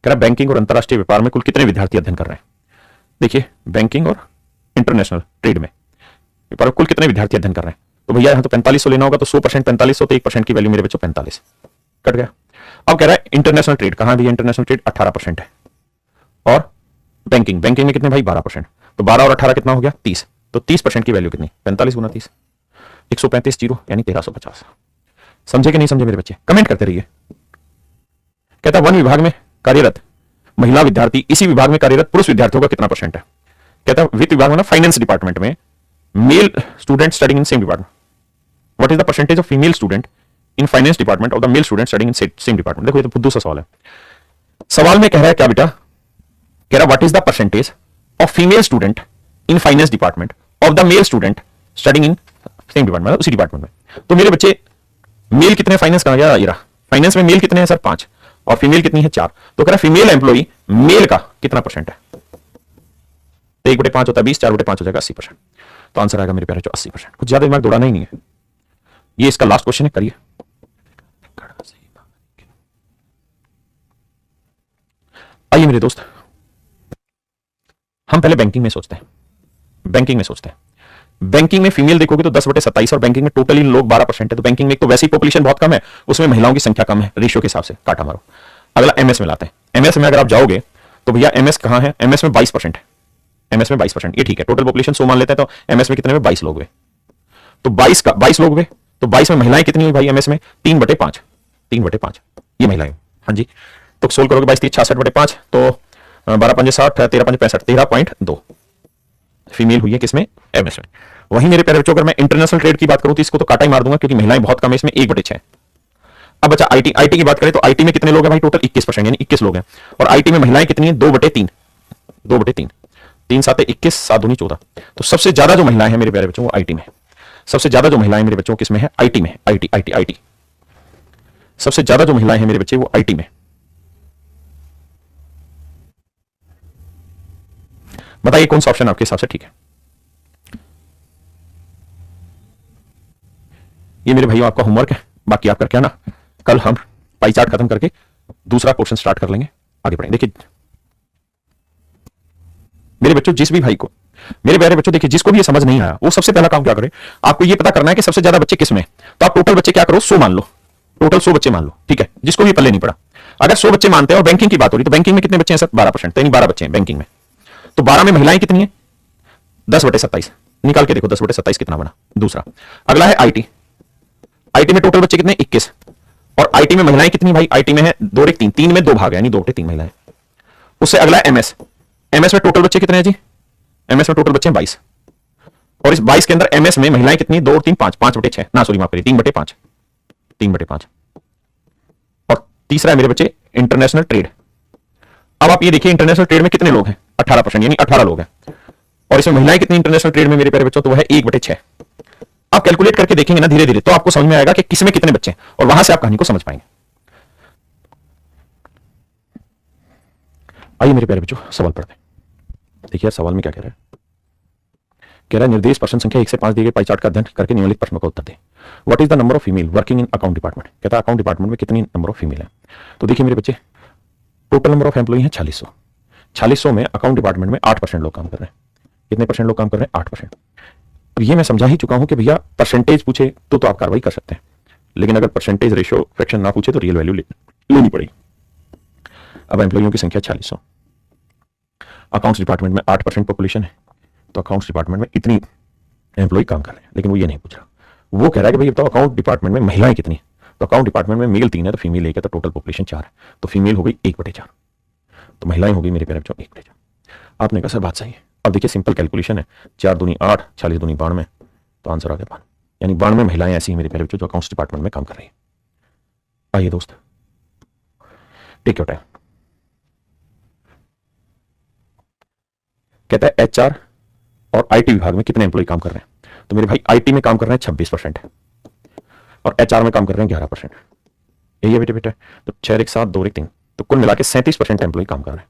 S1: कह रहा बैंकिंग और अंतरराष्ट्रीय व्यापार में कुल कितने विद्यार्थी अध्ययन कर रहे हैं? देखिए बैंकिंग और इंटरनेशनल ट्रेड में व्यापार में कुल कितने विद्यार्थी अध्ययन कर रहे हैं? तो भैया यहां तो 4500 लेना होगा, तो 100% 4500, तो 1% की वैल्यू मेरे बच्चों 45 कट गया। अब कह रहा है इंटरनेशनल ट्रेड, कहां भी इंटरनेशनल ट्रेड 18% है, और बैंकिंग में कितने भाई? 12%। तो 12 और 18 कितना हो गया? 30। तो 30% की वैल्यू कितनी? 45 गुना 30, 135 जीरो, यानी 1350। समझे कि नहीं समझे मेरे बच्चे? कमेंट करते रहिए। कहता वन विभाग में कार्यरत महिला विद्यार्थी इसी विभाग में कार्यरत पुरुष विद्यार्थियों का कितना परसेंट है? कहता है वित्त विभाग में ना, फाइनेंस डिपार्टमेंट में male student studying in same department, what is the percentage of female student in finance department of the male student studying in same department? देखो ये तो बुद्धू सा सवाल है। सवाल में कह रहा है क्या बेटा? कह रहा what is the percentage of female student in finance department of the male student studying in same department, उसी डिपार्टमेंट में। तो मेरे बच्चे मेल कितने फाइनेंस का? ये रहा फाइनेंस में मेल कितने हैं सर? 5, और फीमेल कितनी है? 4। तो कह रहा फीमेल एम्प्लॉई मेल का कितना परसेंट है? तो 1/5 होता है 20, 4/5 हो जाएगा 80%। तो आंसर आएगा मेरे प्यारे जो 80%। कुछ ज्यादा दिमाग दौड़ाना ही नहीं है। ये इसका लास्ट क्वेश्चन है, करिए। आइए मेरे दोस्त, हम पहले बैंकिंग में सोचते हैं। बैंकिंग में फीमेल देखोगे तो 10/27, और बैंकिंग में टोटली लोग 12% है। तो बैंकिंग में एक तो वैसी पॉपुलेशन बहुत कम है, उसमें महिलाओं की संख्या कम है, रेशियो के हिसाब से काटा मारो। अगला एमएस में लाते हैं। एमएस में अगर आप जाओगे तो भैया एमएस कहां है? एमएस में 22% है। एमएस में 22%, ये ठीक है। टोटल पॉपुलेशन 100 मान लेते हैं, तो एमएस में कितने में? 22 लोग हुए। तो 22 लोग हुए, तो 22 में महिलाएं कितनी हुई भाई एमएस में? 3/5, 3/5 ये महिलाएं। हाँ जी। तो सोल्व करोगे 22 66/5, तो 12 5 60, 13 5 65, 13.2 फीमेल हुई है किसमें? एमएस में। वहीं मेरे प्यारे बच्चों अगर मैं इंटरनेशनल ट्रेड की बात करूं तो इसको तो काटा ही मार दूंगा, क्योंकि महिलाएं बहुत कम है इसमें, 1/6। अब बच्चा आईटी की बात करें तो आईटी में कितने लोग हैं भाई? टोटल 21%, यानी 21 लोग हैं। और आईटी में महिलाएं कितनी है? 2/3, 3 7 21, 7 दूनी 14। तो सबसे ज्यादा जो महिलाएं हैं मेरे प्यारे बच्चों वो आईटी में। सबसे ज्यादा जो महिलाएं मेरे बच्चों किसमें है? आईटी में। आईटी सबसे ज्यादा जो महिलाएं हैं मेरे बच्चे वो आईटी में। बताइए कौन सा ऑप्शन आपके हिसाब से ठीक है? ये मेरे भाइयों आपका होमवर्क है, बाकी आप करके आना। कल हम पाई चार्ट खत्म करके दूसरा क्वेश्चन स्टार्ट कर लेंगे, आगे बढ़ेंगे। देखिए मेरे बच्चों, जिस भी भाई को, मेरे प्यारे बच्चों देखिए, जिसको भी ये समझ नहीं आया वो सबसे पहला काम क्या करे? आपको ये पता करना है कि सबसे ज्यादा बच्चे किसमें। तो आप टोटल बच्चे क्या करो? 100 मान लो, टोटल 100 बच्चे मान लो, ठीक है, जिसको भी पल्ले नहीं पड़ा। अगर 100 बच्चे मानते हैं और बैंकिंग की बात हो रही तो बैंकिंग में कितने बच्चे हैं सर? 12%, यानी 12 बच्चे हैं बैंकिंग में। तो 12 में महिलाएं कितनी है? 10/27, निकाल के देखो 10/27 कितना बना। दूसरा अगला है आईटी। आईटी में टोटल बच्चे कितने? 21, और आईटी में महिलाएं कितनी भाई? आईटी में है 2/3, 3 में 2 भाग है, यानी 2/3 महिलाएं। उससे अगला है एमएस। एमएस में टोटल बच्चे कितने हैं जी? एमएस में टोटल बच्चे हैं 22, और इस 22 के अंदर एमएस में महिलाएं कितनी? 2 और 3 5, 5/6 ना, सॉरी माफ करिए, 3/5, 3/5। और तीसरा है मेरे बच्चे इंटरनेशनल ट्रेड। अब आप ये देखिए इंटरनेशनल ट्रेड में कितने लोग हैं? 18%, यानी 18 लोग हैं। और इसमें महिलाएं कितनी इंटरनेशनल ट्रेड में मेरे प्यारे बच्चों? तो वह है 1/6। आप कैलकुलेट करके देखेंगे ना धीरे धीरे, तो आपको समझ में आएगा कि किसमें कितने बच्चे हैं, और वहां से आप कहानी को समझ पाएंगे। आइए मेरे प्यारे बच्चों सवाल पढ़ते हैं। देखिए सवाल में क्या कह रहा है? कह रहा है निर्देश प्रश्न संख्या 1 से 5 दिए गए पाई चार्ट का अध्ययन करके निम्नलिखित प्रश्नों का उत्तर दें। What is the number of female working in account department? कहता है अकाउंट डिपार्टमेंट में कितनी नंबर ऑफ फीमेल है? तो देखिए मेरे बच्चे, टोटल नंबर ऑफ एम्प्लॉई है 4600। 4600 में अकाउंट डिपार्टमेंट में 8% लोग काम कर रहे हैं। कितने परसेंट लोग काम कर रहे हैं? 8%। अब ये मैं समझा ही चुका हूं कि भैया परसेंटेज पूछे तो आप कार्रवाई कर सकते हैं, लेकिन अगर परसेंटेज रेशियो फ्रैक्शन ना पूछे तो रियल वैल्यू लेनी पड़ेगी। अब एम्प्लॉइयों की संख्या 4600, अकाउंट्स डिपार्टमेंट में 8% पॉपुलेशन है, तो अकाउंट्स डिपार्टमेंट में इतनी एम्प्लॉय काम कर रहे हैं। लेकिन वो ये नहीं पूछ रहा, वो कह रहा है कि भाई बताओ अकाउंट डिपार्टमेंट में महिलाएं कितनी है? तो अकाउंट डिपार्टमेंट में मेल 3 है तो फीमेल 1 है, तो टोटल पॉपुलेशन 4 है, तो फीमेल हो गई 1/4, तो महिलाएं होगी मेरे प्यारे बच्चों 1/4। आपने कहा सर बात सही है। अब देखिए सिंपल कैलकुलेशन है, 4 दूनी 8, 40 दूनी 92, तो आंसर आ गया 92। यानी 92 महिलाएं ऐसी हैं मेरे प्यारे बच्चों जो अकाउंट्स डिपार्टमेंट में काम कर रही हैं। आइए दोस्त, टेक योर टाइम। कहता है एचआर और आईटी विभाग में कितने एम्प्लॉय काम कर रहे हैं? तो मेरे भाई आईटी में काम कर रहे हैं 26% और एचआर में काम कर रहे हैं 11%। यही है बेटे बेटा। तो 6 1 7 2 1 3, तो कुल मिला के 37% एम्प्लॉय काम कर रहे हैं।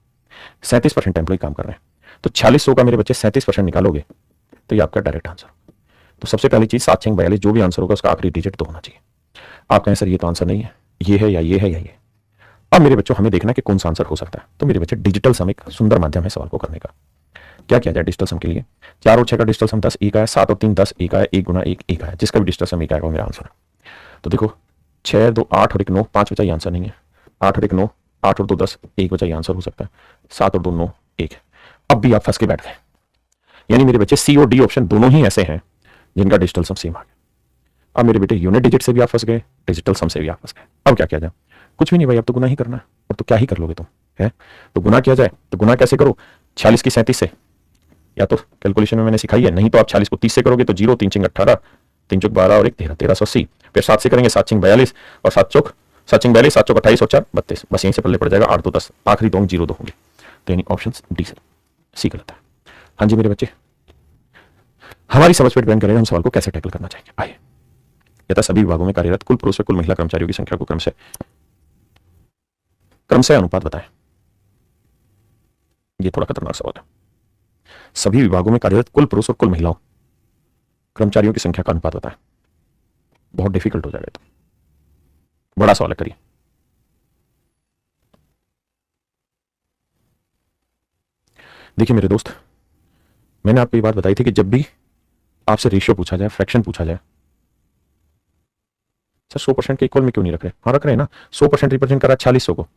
S1: 37% एम्प्लॉय काम कर रहे हैं। तो 4600 का मेरे बच्चे 37% निकालोगे तो ये आपका डायरेक्ट आंसर। तो सबसे पहली चीज 7 6 42, जो भी आंसर होगा उसका आखिरी डिजिट 2 होना चाहिए। आप कहें सर ये तो आंसर नहीं है, ये है या ये है या ये। अब मेरे बच्चों हमें देखना कि कौन सा आंसर हो सकता है। तो मेरे बच्चे डिजिटल सम एक सुंदर माध्यम है सवाल को करने का। क्या किया जाए डिजिटल सम के लिए? 4 और 6 का डिजिटल सम 10 1 आया, 7 और 3 10 1 आया, 1 गुना 1 1 आया। जिसका भी डिजिटल सम 1 आएगा वो मेरा आंसर है। तो देखो 6 2 8 और 1 9, 5 बचा, ये आंसर नहीं है। 8 और 1 9, 8 और 2 10, 1 बचा, ये आंसर हो सकता है। 7 और 2 9 1। अब भी आप फंस के बैठ गए। यानी मेरे बच्चे सी और डी ऑप्शन दोनों ही ऐसे हैं जिनका डिजिटल सम सेम आ गया। अब मेरे बेटे यूनिट डिजिट से भी आप फंस गए, डिजिटल सम से भी आप फंस गए। अब क्या किया जाए? कुछ भी नहीं भाई, अब तो गुना ही करना है। और तो क्या ही कर लोगे तुम, है? तो गुना किया जाए, तो गुना कैसे करो? 46 की 37 से, या तो कैलकुलेशन में मैंने सिखाई है, नहीं तो आप 40 को 30 से करोगे तो 0 3 6 18, 3 चौक 12 और 1 13, 1380। फिर 7 से करेंगे, 7 6 42 और 7 चौक 42, 7 चौक 28 और 4 32। बस यहीं से पल्ले पड़ जाएगा 8 2 10, आखिरी 2 0 2 होंगे। तो यानी ऑप्शन डी से सी गलत है। हाँ जी मेरे बच्चे, हमारी समझ पर डिपेंड करेगा हम सवाल को कैसे टैकल करना चाहिए। आइए, यथा सभी विभागों में कार्यरत कुल पुरुष व कुल महिला कर्मचारियों की संख्या को क्रमशः अनुपात बताएं। ये थोड़ा खतरनाक सवाल है। सभी विभागों में कार्यरत कुल पुरुष और कुल महिलाओं कर्मचारियों की संख्या का अनुपात बताएं। बहुत डिफिकल्ट हो जाएगा, तो बड़ा सवाल है, करिए। देखिए मेरे दोस्त, मैंने आपको ये बात बताई थी कि जब भी आपसे रेशियो पूछा जाए, फ्रैक्शन पूछा जाए, सर 100% के इक्वल में क्यों नहीं रख रहे? हाँ रख रहे हैं ना। 100% रिप्रेजेंट करा 4600 को,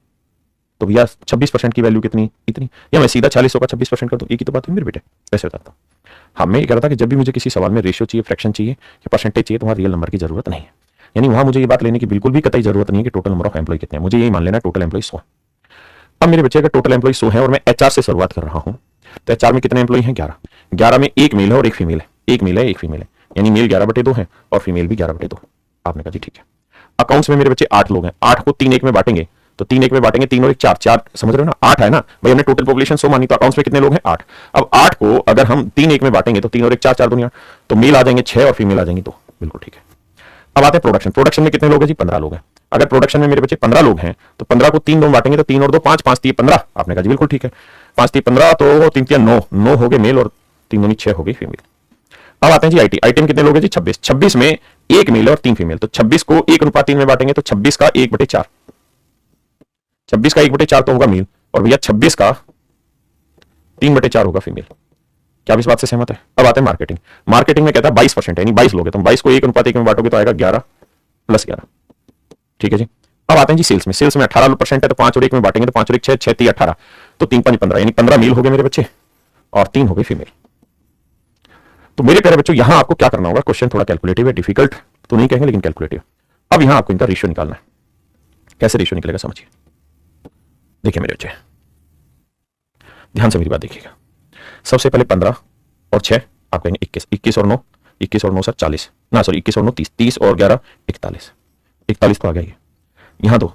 S1: तो भैया 26% की वैल्यू कितनी? इतनी। या मैं सीधा 4600 का 26% कर दूं? एक ही तो बात है मेरे बेटे। वैसे बताता हूं। हाँ, मैं ये कह रहा था कि जब भी मुझे किसी सवाल में रेशियो चाहिए, फ्रैक्शन चाहिए या परसेंटेज चाहिए, तो वहां रियल नंबर की जरूरत नहीं है। यानी वहां मुझे ये बात लेने की बिल्कुल भी कतई जरूरत नहीं है कि टोटल नंबर ऑफ एम्प्लॉय कितने हैं। मुझे यही मान लेना टोटल एम्प्लॉय 100 है। अब मेरे बच्चे अगर टोटल एम्प्लॉय 100 है और मैं एचआर से शुरुआत कर रहा हूं, तो एचआर में कितने एम्प्लॉय हैं? 11। 11 में एक मेल है और एक फीमेल है। एक मेल है एक फीमेल है, यानी मेल 11/2 है और फीमेल भी 11/2। आपने कहा जी ठीक है। अकाउंट्स में मेरे बच्चे 8 लोग हैं। 8 को 3 1 में बांटेंगे, तो 3 1 में बांटेंगे, 3 और 1 4, 4 समझ रहे हो ना? 8 है ना भाई। हमने टोटल पॉपुलेशन 100 मानी, तो अकाउंट्स में कितने लोग हैं? 8। अब 8 को अगर हम 3 1 में बांटेंगे तो 3 और 1 4, 4 दूनी 8, तो मेल आ जाएंगे 6 और फीमेल आ जाएंगी 2। बिल्कुल ठीक है। अब आते हैं प्रोडक्शन। प्रोडक्शन में कितने लोग हैं जी? 15 लोग हैं। अगर प्रोडक्शन में मेरे बच्चे 15 लोग हैं तो 15 को 3 2 बांटेंगे तो 3 और 2 5, 5 3 15। आपने कहा जी बिल्कुल ठीक है। 5 3 15, तो 3 3 9, 9 हो गए मेल और 3 दूनी 6 हो गई फीमेल। अब आते हैं जी आईटी। आईटी में कितने लोग हैं जी? 26। 26 में एक मेल और 3 फीमेल, तो 26 को 1:3 में बांटेंगे तो 26 का 1/4। 26 का 1/4 तो होगा मेल, और भैया 26 का 3/4 होगा फीमेल। क्या आप इस बात से सहमत है? अब आते हैं मार्केटिंग। मार्केटिंग में कहता है 22%, यानी 22 लोग हैं, तो 22 को 1:1 में बांटोगे तो आएगा 11 + 11। ठीक है जी। अब आते हैं जी सेल्स में। सेल्स में 18% है, तो 5 और 1 में बांटेंगे तो 5 और 1 6, 6 3 18, तो 3 5 15, यानी 15 मेल हो गए मेरे बच्चे और 3 हो गए फीमेल। तो मेरे प्यारे बच्चों, यहां आपको क्या करना होगा? क्वेश्चन थोड़ा कैलकुलेटिव है, डिफिकल्ट तो नहीं कहेंगे लेकिन कैलकुलेटिव। अब यहां आपको इनका रेशियो निकालना है। कैसे रेशियो निकलेगा समझिए। देखिए मेरे बच्चे, ध्यान से मेरी बात देखिएगा। सबसे पहले 15 और 6 आप कहेंगे 21, 21 और 9, 21 और 9 सर 40 ना, सॉरी 21 और 9 30, 30 और 11 41, 41 तो आ गया। यहां दो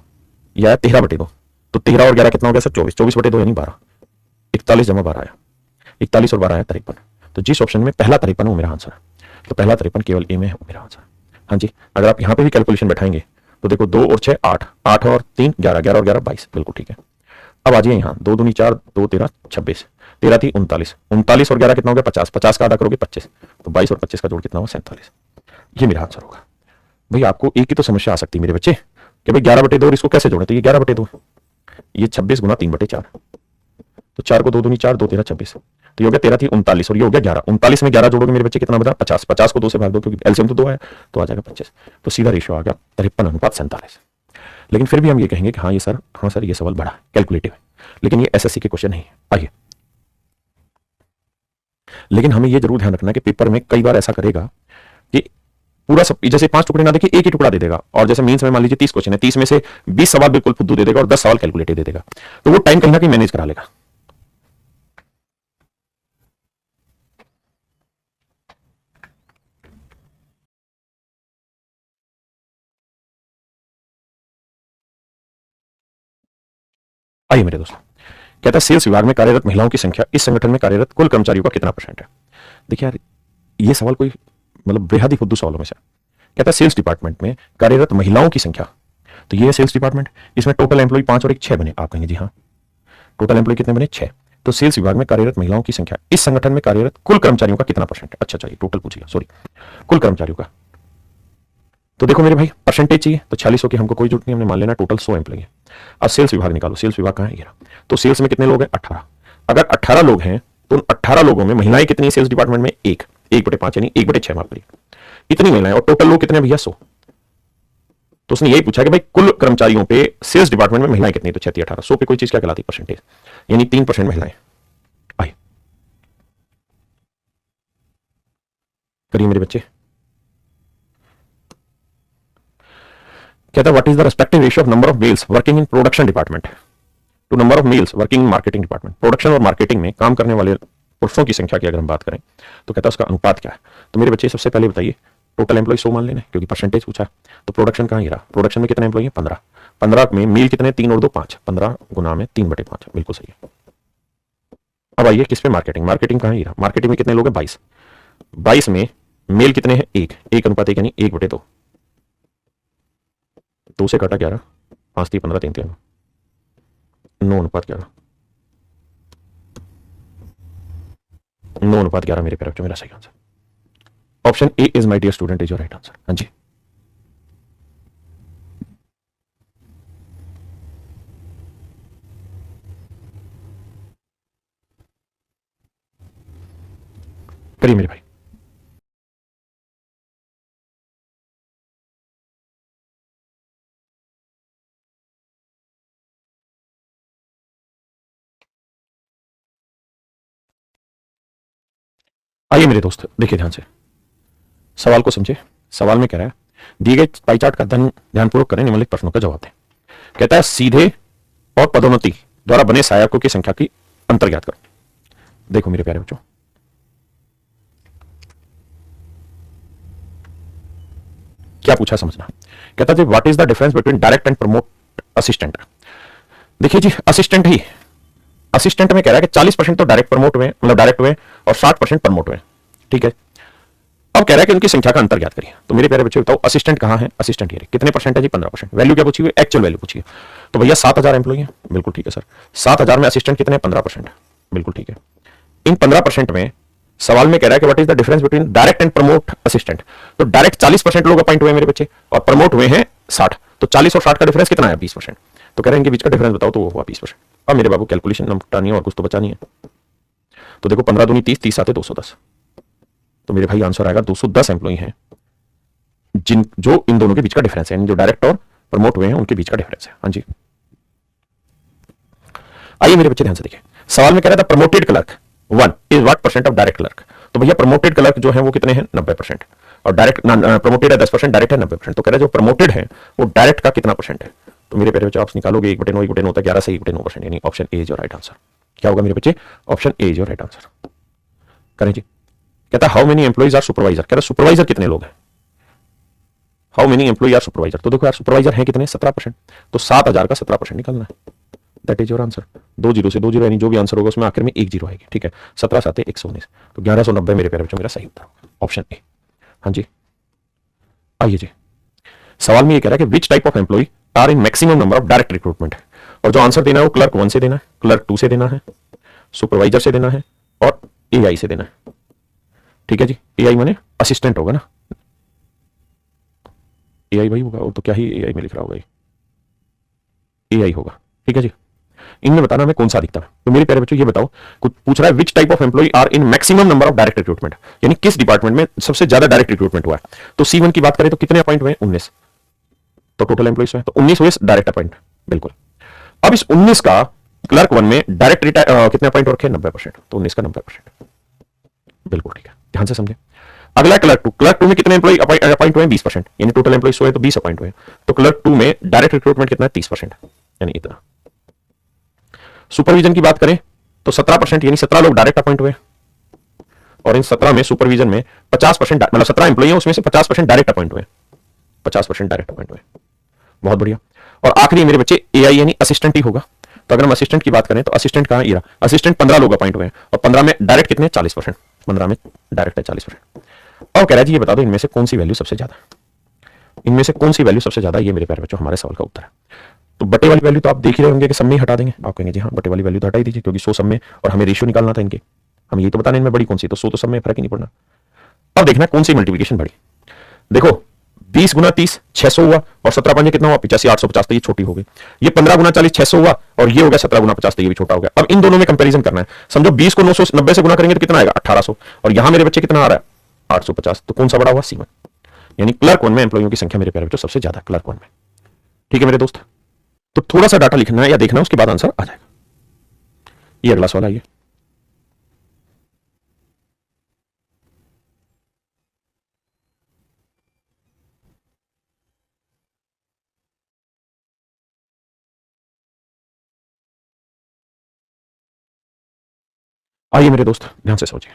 S1: यह 13/2, तो 13 और 11 कितना हो गया सर? 24, 24/2 यानी 12। 41 जमा 12 आया, 41 और 12 आया 53। तो जिस ऑप्शन में पहला 53 वो मेरा आंसर है। तो पहला 53 केवल ए में है, वो मेरा आंसर है। हाँ जी, अगर आप यहां पे भी कैलकुलेशन बैठाएंगे तो देखो 2 और 6 8, 8 और 3 11, 11 और 11 22। बिल्कुल ठीक है। अब आ जाइए यहाँ, 2 दूनी 4, 2 13 26, 13 थी 39, 39 और 11 कितना हो गया? 50, 50 का आधा करोगे 25, तो 22 और 25 का जोड़ कितना हुआ? 47। ये मेरा आंसर होगा। भाई आपको एक ही तो समस्या आ सकती है मेरे बच्चे कि भाई 11/2 और इसको कैसे जोड़े? तो ये 11/2, ये 26 गुना 3/4, तो 4 को 2 दूनी 4, 2 13 26, तो ये हो गया 13 थी 39 और ये हो गया 11। 39 में 11 जोड़ोगे मेरे बच्चे कितना बचा? 50। 50 को 2 से भाग दो क्योंकि एलसीएम तो 2 आया, तो आ जाएगा 25। तो सीधा रेशियो आ गया 53:47। लेकिन फिर भी हम ये कहेंगे कि हाँ सर ये सवाल बड़ा कैलकुलेटिव है, लेकिन ये एसएससी के क्वेश्चन नहीं है। आइए, लेकिन हमें ये जरूर ध्यान रखना कि पेपर में कई बार ऐसा करेगा कि पूरा सब, जैसे 5 टुकड़े ना देके एक ही टुकड़ा दे देगा, और जैसे मेंस में मान लीजिए 30 क्वेश्चन है, 30 में से 20 सवाल बिल्कुल फुद्दू दे देगा और 10 सवाल कैलकुलेटिव दे देगा, तो वो टाइम कहीं ना कहीं मैनेज करा लेगा। आइए मेरे दोस्तों, कहता है सेल्स विभाग में कार्यरत महिलाओं की संख्या इस संगठन में कार्यरत कुल कर्मचारियों का कितना परसेंट है। देखिए यार, ये सवाल कोई मतलब बेहद ही फुद्दू सवालों में से। कहता है सेल्स डिपार्टमेंट में कार्यरत महिलाओं की संख्या, तो ये है सेल्स डिपार्टमेंट, इसमें टोटल एम्प्लॉय 5 और 1 6 बने। आप कहेंगे जी हाँ, टोटल एम्प्लॉय कितने बने? 6। तो सेल्स विभाग में कार्यरत महिलाओं की संख्या इस संगठन में कार्यरत कुल कर्मचारियों का कितना परसेंट है। अच्छा, टोटल पूछिएगा, सॉरी, कुल कर्मचारियों का। तो देखो मेरे भाई, परसेंटेज चाहिए तो 46 हो की हमको कोई जरूरत नहीं, हमने मान लेना टोटल 100 एम्प्लॉय है। अब सेल्स विभाग निकालो, सेल्स विभाग कहां है? ये रहा। तो सेल्स में कितने लोग हैं? 18। अगर 18 लोग हैं तो उन 18 लोगों में महिलाएं कितनी है? सेल्स डिपार्टमेंट में 1/5 यानी 1/6 मार्क लीजिए, इतनी महिलाएं। और टोटल लोग कितने भैया? 100। तो उसने यही पूछा कि भाई कुल कर्मचारियों पे सेल्स डिपार्टमेंट में महिलाएं कितनी? तो 36 18 100 पे कोई चीज क्या कहलाती? परसेंटेज, यानी 3% महिलाएं। आइए करिए मेरे बच्चे। कहता है what is the respective ratio of number of males working in production department to number of males working in marketing department. Production और मार्केटिंग में काम करने वाले पुरुषों की संख्या की अगर हम बात करें तो कहता है उसका अनुपात क्या है। तो मेरे बच्चे सबसे पहले बताइए, टोटल एम्प्लॉय 100 मान लेना क्योंकि परसेंटेज पूछा। तो प्रोडक्शन कहां गिरा? प्रोडक्शन में कितने एम्प्लॉय है? 15। 15 में मेल कितने? 3 और 2 5, 15 गुना में 3/5, बिल्कुल सही है। अब आइए किस पे? मार्केटिंग। मार्केटिंग कहां गिरा? मार्केटिंग में कितने लोग हैं? 22। 22 में मेल कितने हैं? 1 अनुपात 1 यानी 1/2। 2 से काटा 11, 5 3 15 3 3 9 अनुपात 11, 9 अनुपात 11 मेरे प्यारे बच्चों, मेरा सही answer option A is my dear student is your right answer. हाँ जी, करिए मेरे भाई। आइए मेरे दोस्त, देखिए ध्यान से, सवाल को समझे। सवाल में कह रहा है दिए गए पाई चार्ट का ध्यानपूर्वक करें, निम्नलिखित प्रश्नों का जवाब दें। कहता है सीधे और पदोन्नति द्वारा बने सहायकों की संख्या की अंतर ज्ञात करो। देखो मेरे प्यारे बच्चों, क्या पूछा समझना। कहता है what is the difference between direct and promote assistant. देखिए जी, असिस्टेंट ही, असिस्टेंट में कह रहा है कि 40% तो डायरेक्ट प्रमोट हुए, मतलब डायरेक्ट हुए, और 60% प्रमोट हुए। ठीक है, अब कह रहा है कि उनकी संख्या का अंतर ज्ञात करिए। तो मेरे प्यारे बच्चे बताओ असिस्टेंट कहां है? असिस्टेंट ये कितने परसेंट है जी? 15%। वैल्यू क्या पूछी हुई? एक्चुअल वैल्यू पूछी है। तो भैया 7000 एम्प्लॉय है, बिल्कुल ठीक है सर। 7000 में असिस्टेंट कितने? 15%, बिल्कुल ठीक है। इन 15% में सवाल में कह रहा है कि what is the difference between direct and promote assistant. तो डायरेक्ट 40% लोग अपॉइंट हुए मेरे बच्चे, और प्रमोट हुए हैं 60। तो 40 और 60 का डिफरेंस कितना है? 20%। तो कह रहे हैं इनके बीच का डिफरेंस बताओ, तो वो हुआ 20%। अब मेरे बाबू कैलकुलेशन नमटानी और कुछ तो बचा नहीं है। तो देखो 15 दूनी 30, 30 साते 210। तो मेरे भाई आंसर आएगा 210 एम्प्लॉय हैं जिन जो इन दोनों के बीच का डिफरेंस है, जो डायरेक्ट और प्रमोट हुए हैं उनके बीच का डिफरेंस है। हाँ जी, आइए मेरे बच्चे ध्यान से देखिए। सवाल में कह रहा था promoted clerk 1 is what percent of direct clerk. तो भैया प्रमोटेड क्लर्क जो है वो कितने हैं? 90%। और डायरेक्ट प्रमोटेड है 10%, डायरेक्ट है 90%। तो कह रहा है जो प्रमोटेड है वो डायरेक्ट का कितना परसेंट है। तो मेरे प्यारे बच्चे आप निकालोगे 1/9, 1/9 होता है 11 से 1/9%, यानी option A is your right answer. क्या होगा मेरे बच्चे? Option A is your right answer. करें जी। कहता है how many employees are supervisor. कह रहा है सुपरवाइजर कितने लोग हैं? How many employee are supervisor. तो देखो यार सुपरवाइजर है कितने? 17%। तो 7000 का 17% निकालना है। That is your answer. 2 zero से 2 जीरो, यानी जो भी आंसर होगा उसमें आखिर में 1 जीरो आएगी। ठीक है, 17 7 119, तो 1190 मेरे प्यारे बच्चों, मेरा सही उत्तर होगा ऑप्शन ए। हाँ जी, आइए जी। सवाल में ये कह रहा है कि which type of employee are in maximum number of direct recruitment. और जो आंसर देना है वो क्लर्क 1 से देना है, क्लर्क 2 से देना है, सुपरवाइजर से देना है, और एआई से देना है। ठीक है जी, एआई माने असिस्टेंट होगा ना, एआई भाई होगा, और तो क्या ही एआई में लिख रहा होगा, एआई होगा। ठीक है जी, इनमें बताना हमें कौन सा अधिकतम है। तो मेरे प्यारे बच्चों ये बताओ, कुछ पूछ रहा है which type of employee are in maximum number of direct recruitment, यानी किस डिपार्टमेंट में सबसे ज्यादा डायरेक्ट रिक्रूटमेंट हुआ है। तो C1 की बात करें तो कितने अपॉइंट हुए? 19। तो टोटल एम्प्लॉइज है तो 19 हुए डायरेक्ट अपॉइंट, बिल्कुल। अब इस 19 का क्लर्क 1 में डायरेक्ट कितने अपॉइंट रखे? 90%। तो 19 का 90%, बिल्कुल ठीक है, ध्यान से समझे। अगला क्लर्क 2, क्लर्क 2 में कितने एम्प्लॉय अपॉइंट हुए? 20%, यानी टोटल एम्प्लॉय 100 है तो 20 अपॉइंट हुए। तो क्लर्क 2 में डायरेक्ट रिक्रूटमेंट कितना है? 30%, यानी इतना। सुपरविजन की बात करें तो 17%, यानी 17 लोग डायरेक्ट अपॉइंट हुए, और इन 17 में सुपरविजन में 50%, मतलब 17 एम्प्लॉय हैं उसमें से 50% डायरेक्ट अपॉइंट हुए, 50% डायरेक्ट अपॉइंट हुए। बहुत बढ़िया। और आखिरी मेरे बच्चे एआई यानी असिस्टेंट ही होगा। तो अगर हम असिस्टेंट की बात करें तो असिस्टेंट कहां है, असिस्टेंट 15 लोग अपॉइंट हुए हैं और 15 में डायरेक्ट कितने 40%, 15 में डायरेक्ट है 40%। और कह रहा है जी ये बता दो इनमें से कौन सी वैल्यू सबसे ज्यादा, इनमें से कौन सी वैल्यू सबसे ज्यादा, ये मेरे प्यारे बच्चों हमारे सवाल का उत्तर है। तो बटे वाली वैल्यू तो आप देख ही रहे होंगे कि सब में ही हटा देंगे, आप कहेंगे जी हाँ बटे वाली वैल्यू तो हटा ही दीजिए क्योंकि 100 सब में और हमें रेशियो निकालना था इनके, हमें ये तो बताना इनमें बड़ी कौन सी, तो 100 तो सब में फर्क ही नहीं पड़ना। अब देखना कौन सी मल्टीप्लिकेशन बड़ी, देखो 20 गुना 30 600 हुआ और 17 पंजे कितना हुआ 85 850, तो ये छोटी हो गई। ये 15 गुना 40 600 हुआ और ये हो गया 17 गुना 50, तो ये भी छोटा हो गया। अब इन दोनों में कंपैरिजन करना है, समझो 20 को 990 से गुना करेंगे तो कितना आएगा 1800 और यहां मेरे बच्चे कितना आ रहा है 850, तो कौन सा बड़ा हुआ C1, यानी क्लर्क वन में एम्प्लॉइयों की संख्या मेरे प्यारे बच्चों सबसे ज्यादा क्लर्क वन में। ठीक है मेरे दोस्त, तो थोड़ा सा डाटा लिखना है या देखना है, उसके बाद आंसर आ जाएगा। ये अगला सवाल आइए, आइए मेरे दोस्त ध्यान से सोचिए।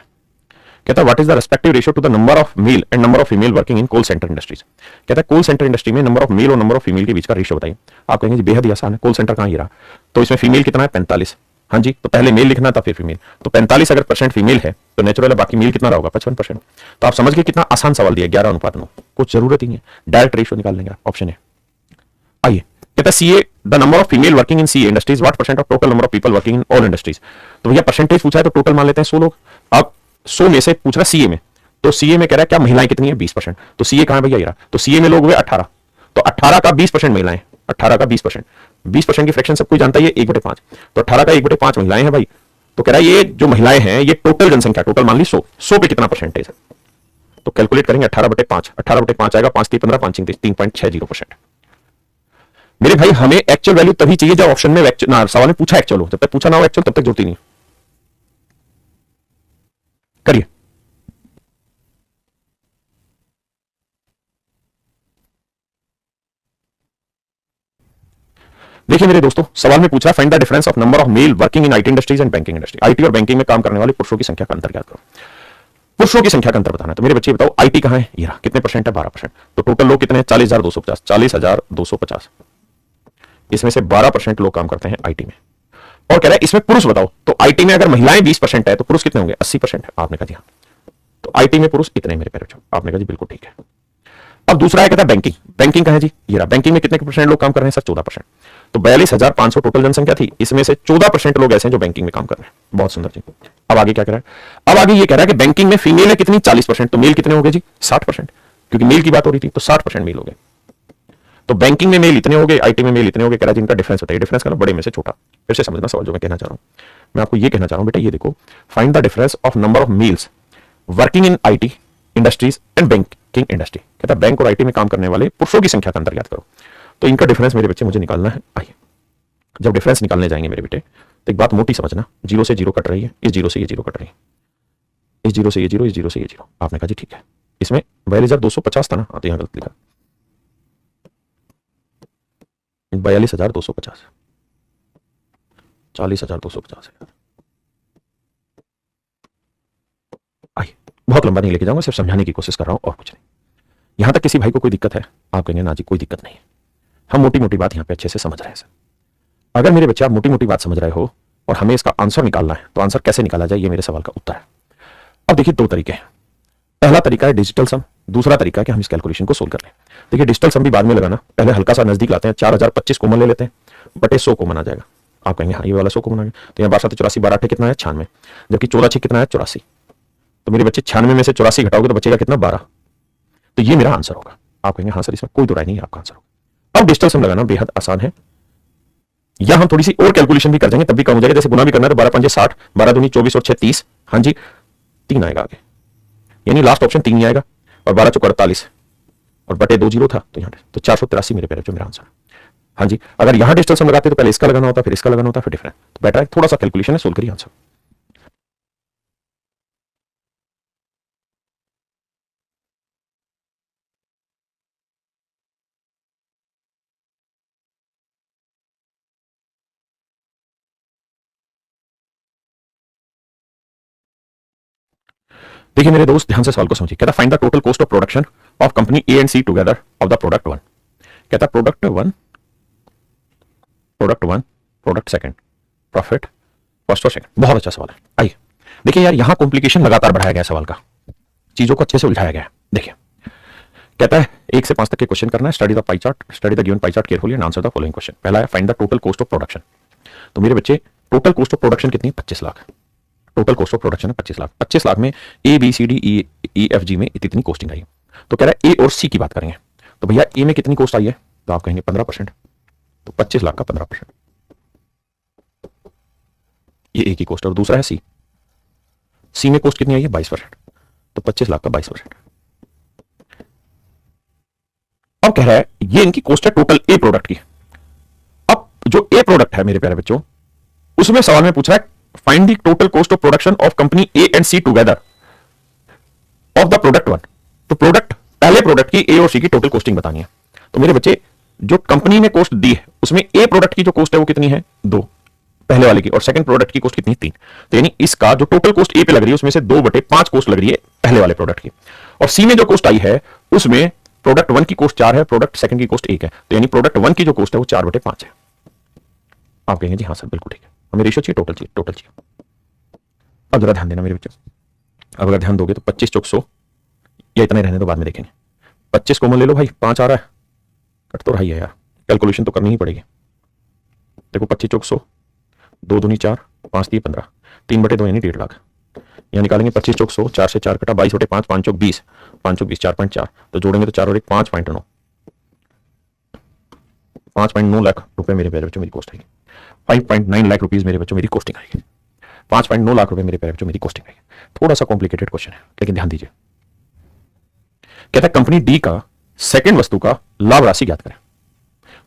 S1: कहता है what is the respective ratio two the number of male and number of female working in call centre industries. कहता है कॉल सेंटर इंडस्ट्री में नंबर ऑफ मेल और नंबर ऑफ फीमेल के बीच का रेशियो बताइए। आप कहेंगे जी बेहद ही आसान है, कॉल सेंटर कहां ही रहा, तो इसमें फीमेल कितना है 45, हाँ जी, तो पहले मेल लिखना था फिर फीमेल, तो 45 अगर परसेंट फीमेल है तो नेचुरल है, बाकी मेल कितना रहा होगा 55%। तो आप समझ गए कितना आसान सवाल दिया, 11:9, कुछ जरूरत ही नहीं है, डायरेक्ट रेशियो निकाल लेंगे, ऑप्शन है। आइए कहता है CA the number of female working in CA industries what percent of total number of people working in all industries. तो भैया परसेंटेज पूछा है तो टोटल मान लेते हैं 100 लोग। अब 100 में से पूछ रहा है सीए में, तो सीए में कह रहा है क्या महिलाएं कितनी है 20%, तो सीए कहां है भैया, तो सीए में लोग हुए 18, तो 18 का 20% महिलाएं, 18 का 20%, 20% की फ्रैक्शन सबको जानता है ये 1/5, तो 18 का 1/5 महिलाएं हैं भाई। तो कह रहा है ये जो महिलाएं हैं ये टोटल जनसंख्या, टोटल मान ली 100 पे कितना परसेंटेज है, तो कैलकुलेट करेंगे 18/5, 18/5 आएगा 5 3 15 5 3.60%। मेरे भाई हमें एक्चुअल वैल्यू तभी चाहिए जब ऑप्शन में सवाल में पूछा एक्चुअल हो, जब तक पूछा ना हो एक्चुअल तब तक जरूरत नहीं। करिए देखिए मेरे दोस्तों, सवाल में पूछा find the difference of number of male working in IT industries and banking industry. IT और बैंकिंग में काम करने वाले पुरुषों की संख्या का अंतर ज्ञात करो। पुरुषों की संख्या का अंतर बताना है, तो मेरे बच्चे बताओ आईटी कहां है, ये रहा, कितने परसेंट है 12%, तो टोटल लोग कितने हैं 40,250, 40,250, इसमें से 12% लोग काम करते हैं आईटी में। और कह रहा है इसमें पुरुष बताओ, तो आईटी में अगर महिलाएं 20% है तो पुरुष कितने होंगे 80% है। आपने कहा जी हाँ, तो आईटी में पुरुष इतने मेरे प्यारे बच्चों, आपने कहा जी बिल्कुल ठीक है। अब दूसरा है कहता है बैंकिंग, बैंकिंग कहां है जी, ये रहा, बैंकिंग में कितने परसेंट लोग काम कर रहे हैं सर 14%, तो 42,500 टोटल जनसंख्या थी, इसमें से 14% लोग ऐसे हैं जो बैंकिंग में काम कर रहे हैं। बहुत सुंदर जी। अब आगे क्या कह रहा है, अब आगे ये कह रहा है कि बैंकिंग में फीमेल है कितनी 40%, तो मेल कितने हो गए जी 60%, क्योंकि मेल की बात हो रही थी, तो 60% मेल हो गए। तो बैंकिंग में मेल इतने हो गए, आईटी में मेल इतने हो गए। कह रहा है जिनका डिफरेंस बताइए, डिफरेंस करना बड़े में से छोटा। फिर से समझना सवाल जो मैं कहना चाह रहा हूं, मैं आपको ये कहना चाह रहा हूं बेटा, ये देखो find the difference of number of males working in IT industries and banking industry. कहता है बैंक और आईटी में काम करने वाले पुरुषों की संख्या का अंतर ज्ञात करो। तो इनका डिफरेंस मेरे बच्चे मुझे निकालना है। आइए जब डिफरेंस निकालने जाएंगे मेरे बेटे तो एक बात मोटी समझना, 0 से 0 कट रही है, इस 0 से ये 0 कट रही है, इस 0 से ये 0, इस 0 से ये 0। आपने कहा जी ठीक है, इसमें 42,250 था ना, तो यहां गलत लिखा 42,250, 40,250 है। आइए बहुत लंबा नहीं लेके जाऊंगा, सिर्फ समझाने की कोशिश कर रहा हूं और कुछ नहीं। यहां तक किसी भाई को कोई दिक्कत है, आप कहेंगे ना जी कोई दिक्कत नहीं है, हम मोटी मोटी बात यहां पे अच्छे से समझ रहे हैं सर। अगर मेरे बच्चे आप मोटी मोटी बात समझ रहे हो और हमें इसका आंसर निकालना है, तो आंसर कैसे निकाला जाए ये मेरे सवाल का उत्तर है। अब देखिए दो तरीके हैं, पहला तरीका है डिजिटल सम, दूसरा तरीका है कि हम इस कैलकुलेशन को सोल्व कर लें। देखिए डिजिटल सम भी बाद में लगाना, पहले हल्का सा नजदीक लाते हैं, 4025 कॉमन ले लेते हैं, बटे 100 कॉमन आ जाएगा। आप कहेंगे हाँ ये वाला 100 कॉमन आ गया, तो यहाँ 12 84 12 कितना है 96, जबकि 14 कितना है 84, तो मेरे बच्चे 96 में से 84 घटाओगे तो बचेगा कितना 12, तो ये मेरा आंसर होगा। आप कहेंगे हाँ सर इसमें कोई दो राय नहीं है, आपका आंसर होगा। अब डिजिटल सम लगाना बेहद आसान है, या हम थोड़ी सी और कैलकुलेशन भी कर देंगे तब भी कम हो जाएगा, जैसे गुना भी करना है तो 12 पंजे 60, 12 दूनी 24 और 6 30, हाँ जी 3 आएगा आगे, यानी लास्ट ऑप्शन 3 ही आएगा, और 12 चौक 48 और बटे 2 0 था, तो यहाँ तो 483 मेरे प्यारे जो मेरा आंसर। हाँ जी अगर यहाँ डिजिटल सम लगाते तो पहले इसका लगाना होता, फिर इसका लगाना होता, फिर डिफरेंट, तो बेटर है थोड़ा सा कैलकुलेशन है, सोल्व करिए आंसर। देखिए मेरे दोस्त ध्यान से सवाल को समझिए। कहता find the total cost of production of company A and C together of the product 1। कहता product 1 product second, profit first और सेकंड। बहुत अच्छा सवाल है। आइए देखिए यार, यहां कॉम्प्लिकेशन लगातार बढ़ाया गया सवाल का, चीजों को अच्छे से उलझाया गया है। देखिए कहता है 1 से 5 तक के क्वेश्चन करना है। Study the pie chart, study the given pie chart carefully and answer the following question. पहला है find the total cost of production. तो मेरे बच्चे टोटल कॉस्ट ऑफ प्रोडक्शन कितनी है? 25 lakh. Total cost of production है 25 लाख। 25 लाख में A B C D E F G में इतनी कॉस्टिंग आई है। तो कह रहा है ए और सी की बात करेंगे। तो भैया ए में कितनी कॉस्ट आई है? तो आप कहेंगे 15%। तो 25 लाख का 15%, ये ए की कॉस्ट। और दूसरा है सी, सी में कॉस्ट कितनी आई है? 22%। तो 25 लाख का 22%। अब कह रहा है ये इनकी कॉस्ट है टोटल ए प्रोडक्ट की। अब जो ए प्रोडक्ट है मेरे प्यारे बच्चों, उसमें सवाल में पूछ रहा है find the total cost of production of company A and C together of the product one. तो प्रोडक्ट, पहले प्रोडक्ट की ए और सी की टोटल कॉस्टिंग बतानी है। तो मेरे बच्चे जो कंपनी ने कॉस्ट दी है उसमें ए प्रोडक्ट की जो कॉस्ट है वो कितनी है? 2 पहले वाले की, और सेकंड प्रोडक्ट की कॉस्ट कितनी है? 3। तो यानी इसका जो टोटल कॉस्ट ए पे लग रही है उसमें से 2/5 कॉस्ट लग रही है पहले वाले प्रोडक्ट की। और सी में जो कॉस्ट आई है उसमें प्रोडक्ट 1 की कॉस्ट 4 है, प्रोडक्ट सेकंड की कॉस्ट 1 है। तो यानी प्रोडक्ट 1 की जो कॉस्ट है वो 4/5 है। आप कहेंगे जी हाँ सर बिल्कुल ठीक है, हमें रेशियो चाहिए, टोटल चाहिए, टोटल चाहिए। अब जरा ध्यान देना मेरे बच्चों, अब अगर ध्यान दोगे तो 25 चौक 100, या इतना ही रहने दो, बाद में देखेंगे। 25 कॉमन ले लो भाई, 5 आ रहा है, कट तो रही है यार, कैलकुलेशन तो करनी ही पड़ेगी। देखो 25 चौक 100, 2 दूनी 4, 5 3 15, 3/2 यानी 1.5 लाख। यहाँ निकालेंगे 25 चौक 100, 4 से 4 कटा, 22/5, 5 चौक 20, 5 चौक 20, 4.4, तो जोड़ेंगे तो 4 और 1 5.9, 5.9 लाख रुपए मेरे प्यारे बच्चों मेरी कॉस्ट आएगी। 5.9 लाख रुपीज मेरे बच्चों मेरी कॉस्टिंग आएगी। 5.9 लाख रुपए मेरे प्यारे बच्चों मेरी कॉस्टिंग आएगी। थोड़ा सा कॉम्प्लिकेटेड क्वेश्चन है लेकिन ध्यान दीजिए। कहता है कंपनी डी का सेकंड वस्तु का लाभ राशि ज्ञात करें।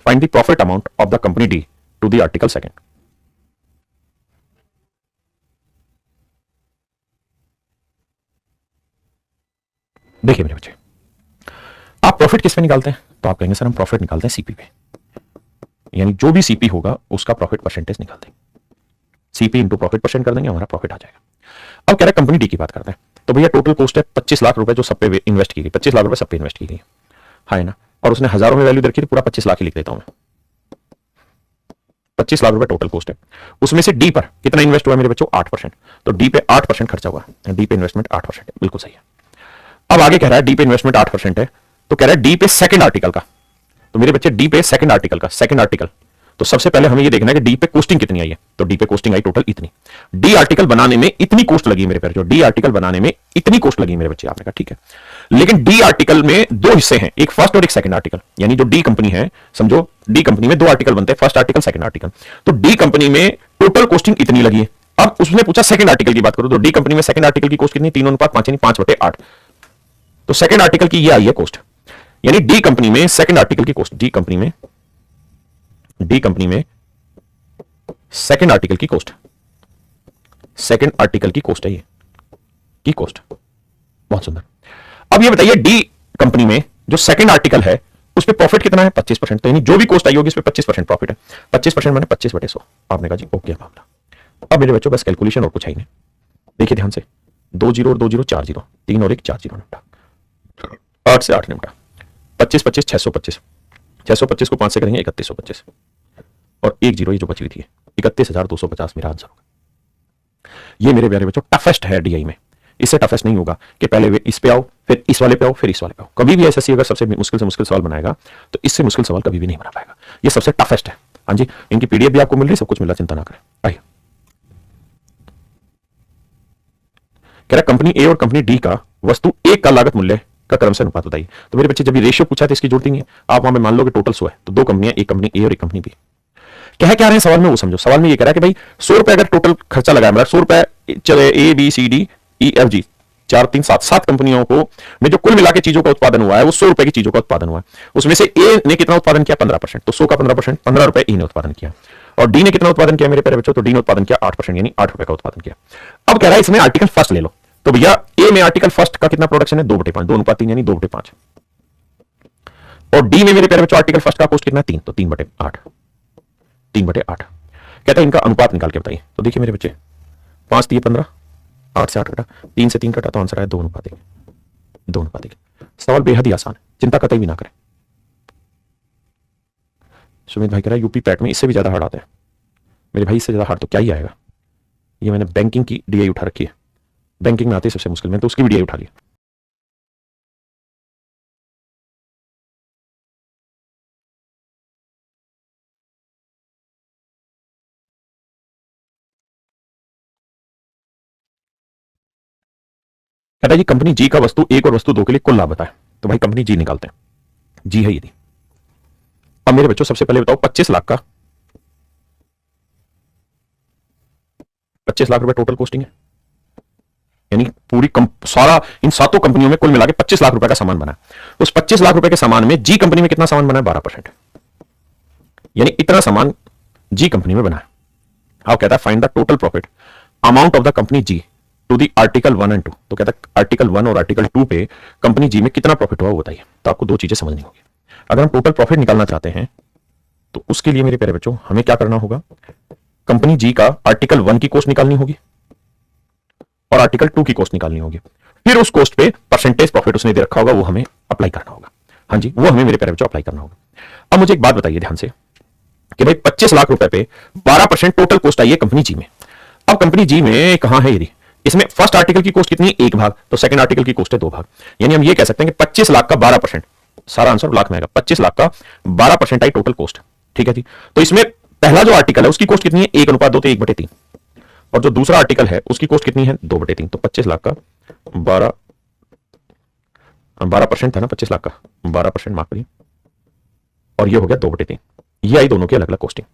S1: Find the profit amount of the company D to the article second. देखिए मेरे बच्चे, आप प्रॉफिट किस पे निकालते हैं? तो आप कहेंगे सर हम प्रॉफिट निकालते हैं सीपी पे, यानी जो भी सीपी होगा उसका प्रॉफिट परसेंटेज निकाल देंगे। सीपी इंटू प्रॉफिट परसेंट कर देंगे, हमारा प्रॉफिट आ जाएगा। अब कह रहा है कंपनी डी की बात करते हैं। तो भैया टोटल कॉस्ट है 25 लाख रुपए जो सब पे इन्वेस्ट की गई, 25 लाख रुपए सब पे इन्वेस्ट की गई है ना। और उसने हजारों में वैल्यू रखी थी, पूरा 25 लाख ही लिख देता हूं मैं। 25 लाख रुपए टोटल कॉस्ट है, उसमें से डी पर कितना इन्वेस्ट हुआ मेरे बच्चों? 8%। तो डी पे 8% खर्चा हुआ, डी पे इन्वेस्टमेंट 8% है, बिल्कुल सही है। अब आगे कह रहा है डी पे इन्वेस्टमेंट 8% है, तो कह रहा है डी पे सेकंड आर्टिकल का। तो मेरे बच्चे डी पे सेकंड आर्टिकल का, सेकंड आर्टिकल, तो सबसे पहले हमें ये देखना है कि डी पे कॉस्टिंग कितनी आई है। तो डी पे कॉस्टिंग आई टोटल इतनी। डी आर्टिकल बनाने में इतनी कॉस्ट लगी मेरे प्यारे, जो डी आर्टिकल बनाने में इतनी कॉस्ट लगी मेरे बच्चे। आपने कहा ठीक है, लेकिन डी आर्टिकल में 2 हिस्से हैं, एक फर्स्ट और एक सेकंड आर्टिकल। यानी जो डी कंपनी है, समझो डी कंपनी में 2 आर्टिकल बनते हैं, फर्स्ट आर्टिकल सेकंड आर्टिकल। तो डी कंपनी में टोटल कॉस्टिंग इतनी लगी है। अब उसने पूछा सेकंड आर्टिकल की बात करो, तो डी कंपनी में सेकंड आर्टिकल की कॉस्ट कितनी? 3:5 यानी 5/8। तो सेकंड आर्टिकल की ये आई है कॉस्ट, यानी डी कंपनी में सेकंड आर्टिकल की कॉस्ट, डी कंपनी में सेकंड आर्टिकल की कॉस्ट, सेकंड आर्टिकल की कॉस्ट है ये, की कॉस्ट। बहुत सुंदर। अब ये बताइए डी कंपनी में जो सेकंड आर्टिकल है उस पे प्रॉफिट कितना है? 25%। तो यानी जो भी कॉस्ट आई होगी इस पे 25% प्रॉफिट है। 25% मैंने 25/100। आपने कहा जी ओके मामला। अब मेरे बच्चों बस कैलकुलेशन और कुछ है ही नहीं। देखिए ध्यान से, 2 0 और 2 0 4 0, 3 और 1 4 0 निपटा, 8 से 8 निपटा, 25 25 625, 625 को 5 से करेंगे 3125, और 1 0 ये जो बची हुई थी 31,250 मेरा आंसर होगा। ये मेरे प्यारे बच्चों टफेस्ट है डीआई में, इससे टफेस्ट नहीं होगा कि पहले इस पे आओ, फिर इस वाले पे आओ, फिर इस वाले पे आओ। कभी भी एसएससी अगर सबसे मुश्किल से मुश्किल सवाल बनाएगा तो इससे मुश्किल सवाल कभी भी नहीं बना पाएगा। ये सबसे टफेस्ट है। हाँ जी, इनकी पीडीएफ भी आपको मिल रही है, सब कुछ मिल रहा, चिंता ना करें। आइए, कह रहा कंपनी ए और कंपनी डी का वस्तु एक का लागत मूल्य का क्रम से अनुपात बताइए। तो मेरे बच्चे जब ये रेशियो पूछा तो इसकी जरूरत नहीं है, आप वहां पे मान लो कि टोटल 100 है, तो 2 कंपनियां, एक कंपनी ए और एक कंपनी बी। क्या रहे हैं सवाल में वो समझो। सवाल में ये कह रहा है कि भाई 100 रुपए अगर टोटल खर्चा लगा, मतलब 100 रुपए चले A B C D E F G 4 3 7 7 कंपनियों को में जो कुल मिला के चीजों का उत्पादन हुआ है वो 100 रुपए की चीजों का उत्पादन हुआ है। उसमें से ए ने कितना उत्पादन किया? 15%। तो 100 का 15%, 15 रुपए ई ने उत्पादन किया। और डी ने कितना उत्पादन किया मेरे प्यारे बच्चों? तो डी ने उत्पादन किया 8%, यानी 8 रुपए का उत्पादन किया। अब कह रहा है इसमें आर्टिकल फर्स्ट ले लो। तो भैया ए में आर्टिकल फर्स्ट का कितना प्रोडक्शन है? 2/5, 2:3 यानी 2/5। और डी में मेरे प्यारे बच्चों आर्टिकल फर्स्ट का कॉस्ट कितना है? 3, तो 3/8, 3/8। कहता है इनका अनुपात निकाल के बताइए। तो देखिए मेरे बच्चे, 5 3 15, 8 से 8 कटा, 3 से 3 कटा, तो आंसर आया 2:1, 2:1। सवाल बेहद ही आसान है, चिंता कतई भी ना करें। सुमित भाई कह रहा है यूपी पैट में इससे भी ज्यादा हार्ड आता है। मेरे भाई इससे ज्यादा हार्ड तो क्या ही आएगा। ये मैंने बैंकिंग की डीआई उठा रखी है, बैंकिंग में आती है सबसे मुश्किल में, तो उसकी भी डीआई उठा ली। कहता है जी कंपनी जी का वस्तु एक और वस्तु दो के लिए कुल लाभ बताए। तो भाई कंपनी जी निकालते हैं, जी है यदि। अब मेरे बच्चों सबसे पहले बताओ 25 लाख का, 25 लाख रुपए टोटल कॉस्टिंग है, यानी पूरी सारा इन सातों कंपनियों में कुल मिला के 25 लाख रुपए का सामान बना। उस 25 लाख रुपए के सामान में जी कंपनी में कितना सामान बना है? 12%, यानी इतना सामान जी कंपनी में बना है। अब कहता है find the total profit amount of the company G to the article 1 and 2। तो कहता है आर्टिकल 1 और आर्टिकल 2 पे कंपनी जी में कितना प्रॉफिट हुआ वो बताइए। तो आपको दो चीजें समझनी होगी। अगर हम टोटल प्रॉफिट निकालना चाहते हैं तो उसके लिए मेरे प्यारे बच्चों हमें क्या करना होगा? कंपनी जी का आर्टिकल 1 की कॉस्ट निकालनी होगी और आर्टिकल 2 की कॉस्ट निकालनी होगी। फिर उस कॉस्ट पे परसेंटेज प्रॉफिट उसने दे रखा होगा, वो हमें अप्लाई करना होगा। हाँ जी, वो हमें मेरे प्यारे बच्चों अप्लाई करना होगा। अब मुझे एक बात बताइए ध्यान से कि भाई 25 लाख रुपए पे 12% टोटल कॉस्ट आई है कंपनी जी में। अब कंपनी जी में कहां है यदि इसमें फर्स्ट आर्टिकल की कॉस्ट कितनी है? 1 भाग, तो सेकंड आर्टिकल की कॉस्ट है 2 भाग। यानी हम ये कह सकते हैं कि 25 लाख का 12%, सारा आंसर लाख में आएगा, 25 लाख का 12% आई टोटल कॉस्ट। ठीक है जी। तो इसमें पहला जो आर्टिकल है उसकी कॉस्ट कितनी है? 1:2 तो 1/3, और जो दूसरा आर्टिकल है उसकी कॉस्ट कितनी है? 2/3। तो 25 लाख का 12% था ना, 25 लाख का 12% माफ करिए, और ये हो गया 2/3। ये आई दोनों की अलग अलग कॉस्टिंग।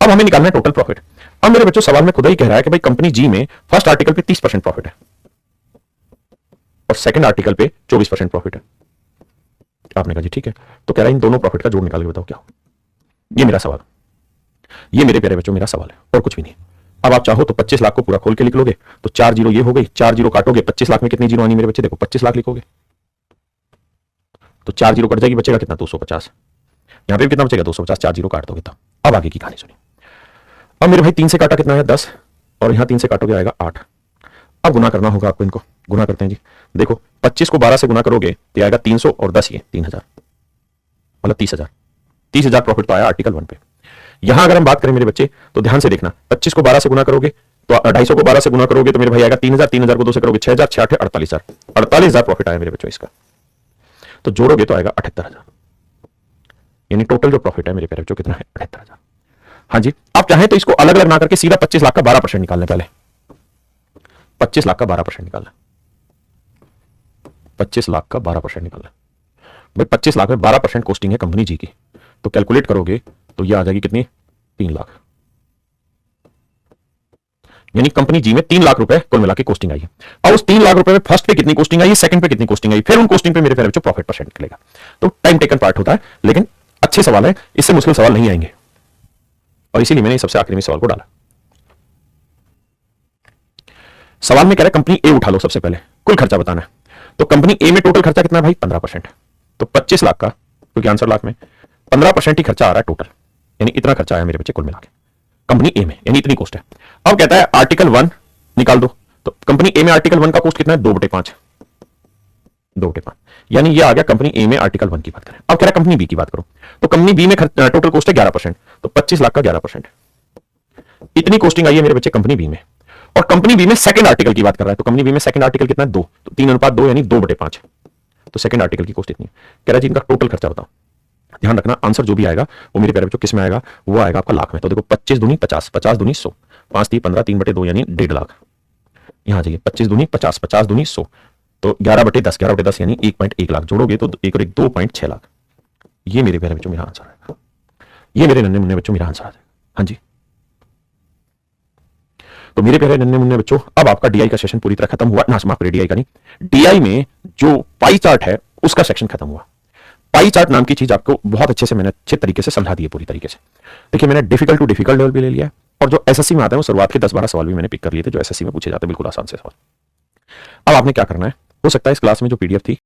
S1: अब हमें निकालना है टोटल प्रॉफिट। अब मेरे बच्चों सवाल में खुद ही कह रहा है कि भाई कंपनी जी में फर्स्ट आर्टिकल पे 30% प्रॉफिट है और सेकंड आर्टिकल पे 24% प्रॉफिट है। आपने कहा जी ठीक है, तो कह रहा है इन दोनों प्रॉफिट का जोड़ निकाल के बताओ क्या हो। ये मेरा सवाल, ये मेरे प्यारे बच्चों मेरा सवाल है और कुछ भी नहीं। अब आप चाहो तो 25 लाख को पूरा खोल के लिख लोगे, तो 4 जीरो ये हो गई, 4 जीरो काटोगे, 25 लाख में कितनी जीरो आनी मेरे बच्चे? देखो 25 लाख लिखोगे तो 4 जीरो कट जाएगी, बचेगा कितना? 250। यहां पे भी कितना बचेगा? 250। 4 जीरो काट दोगे तो अब आगे की कहानी सुनिए। अब मेरे भाई 3 से काटा कितना है? 10, और यहां 3 से काटोगे आएगा 8। अब गुना करना होगा आपको, इनको गुना करते हैं जी। देखो 25 को 12 से गुना करोगे तो आएगा 300 और 10 ये 3000, मतलब 30,000। 30,000 प्रॉफिट तो आया आर्टिकल 1 पे। यहां अगर हम बात करें मेरे बच्चे तो ध्यान से देखना, 25 को 12 से गुना करोगे तो 250 को 12 से गुना करोगे तो मेरे भाई आएगा 3000, 3000 को 2 से करोगे 6000, 6 48,000, 48,000 प्रॉफिट आया मेरे बच्चों इसका। तो जोड़ोगे तो आएगा 78,000, यानी टोटल जो प्रॉफिट है मेरे प्यारे बच्चों कितना है? 78,000। हाँ जी, आप चाहें तो इसको अलग अलग ना करके सीधा 25 लाख का 12% निकालने, पहले 25 लाख का 12% निकालना, 25 लाख का 12% निकालना। भाई 25 लाख में 12% कॉस्टिंग है कंपनी जी की, तो कैलकुलेट करोगे तो ये आ जाएगी कितनी? 3 लाख। यानी कंपनी जी में 3 लाख रुपए कुल मिला के कॉस्टिंग आई है। अब उस 3 लाख रुपए में फर्स्ट पे कितनी कॉस्टिंग आई, सेकंड पे कितनी कॉस्टिंग आई, फिर उन कॉस्टिंग पे मेरे प्यारे बच्चों प्रॉफिट परसेंट निकलेगा। तो टाइम टेकन पार्ट होता है, लेकिन अच्छे सवाल है, इससे मुश्किल सवाल नहीं आएंगे, और इसीलिए मैंने सबसे आखिरी में सवाल को डाला। सवाल में कह रहा है कंपनी ए उठा लो, सबसे पहले कुल खर्चा बताना है। तो कंपनी ए में टोटल खर्चा कितना है भाई? 15%। तो 25 लाख का, क्योंकि आंसर लाख में, 15% ही खर्चा आ रहा है टोटल, यानी इतना खर्चा आया मेरे बच्चे कुल मिला के कंपनी ए में, यानी इतनी कॉस्ट है। अब कहता है आर्टिकल 1 निकाल दो, तो कंपनी ए में आर्टिकल 1 का कॉस्ट कितना है? 2/5, 2/5, यानी ये आ गया कंपनी ए में आर्टिकल 1 की बात करें। अब कह रहा है कंपनी बी की बात करो, तो कंपनी बी में टोटल कॉस्ट है 11%, तो 25 लाख का 11%, इतनी कॉस्टिंग आई है मेरे बच्चे कंपनी बी में। और कंपनी बी में सेकंड आर्टिकल की बात कर रहा है, तो कंपनी बी में सेकंड आर्टिकल कितना है? 2, तो 3:2 यानी 2/5, तो सेकंड आर्टिकल की कॉस्ट इतनी। कह रहा है जी इनका टोटल खर्चा बताओ। ध्यान रखना आंसर जो भी आएगा वो मेरे प्यारे बच्चों किस में आएगा? वो आएगा आपका लाख में। तो देखो 25 दूनी 50, 50 दूनी 100, 5 3 15, 3/2 यानी 1.5 लाख। यहां आ जाइए, 25 दूनी 50, 50 दूनी 100, तो 11/10, 11/10 यानी 1.1 लाख। जोड़ोगे तो 1 और 1 2.6 लाख। ये मेरे प्यारे बच्चों मेरा आंसर आएगा, ये मेरे नन्हे मुन्ने बच्चों मेरा आंसर आ जाएगा। हाँ जी, तो मेरे प्यारे नन्हे मुन्ने बच्चों अब आपका डीआई का सेशन पूरी तरह खत्म हुआ ना, माफ करिए डीआई का नहीं, डीआई में जो पाई चार्ट है उसका सेक्शन खत्म हुआ। पाई चार्ट नाम की चीज आपको बहुत अच्छे से मैंने अच्छे तरीके से समझा दी है, पूरी तरीके से। देखिए मैंने डिफिकल्ट टू डिफिकल्ट लेवल भी ले लिया है, और जो एसएससी में आते हैं वो शुरुआत के 10-12 सवाल भी मैंने पिक कर लिए थे जो एसएससी में पूछे जाते हैं, बिल्कुल आसान से सवाल। अब आपने क्या करना है, हो सकता है इस क्लास में जो पीडीएफ थी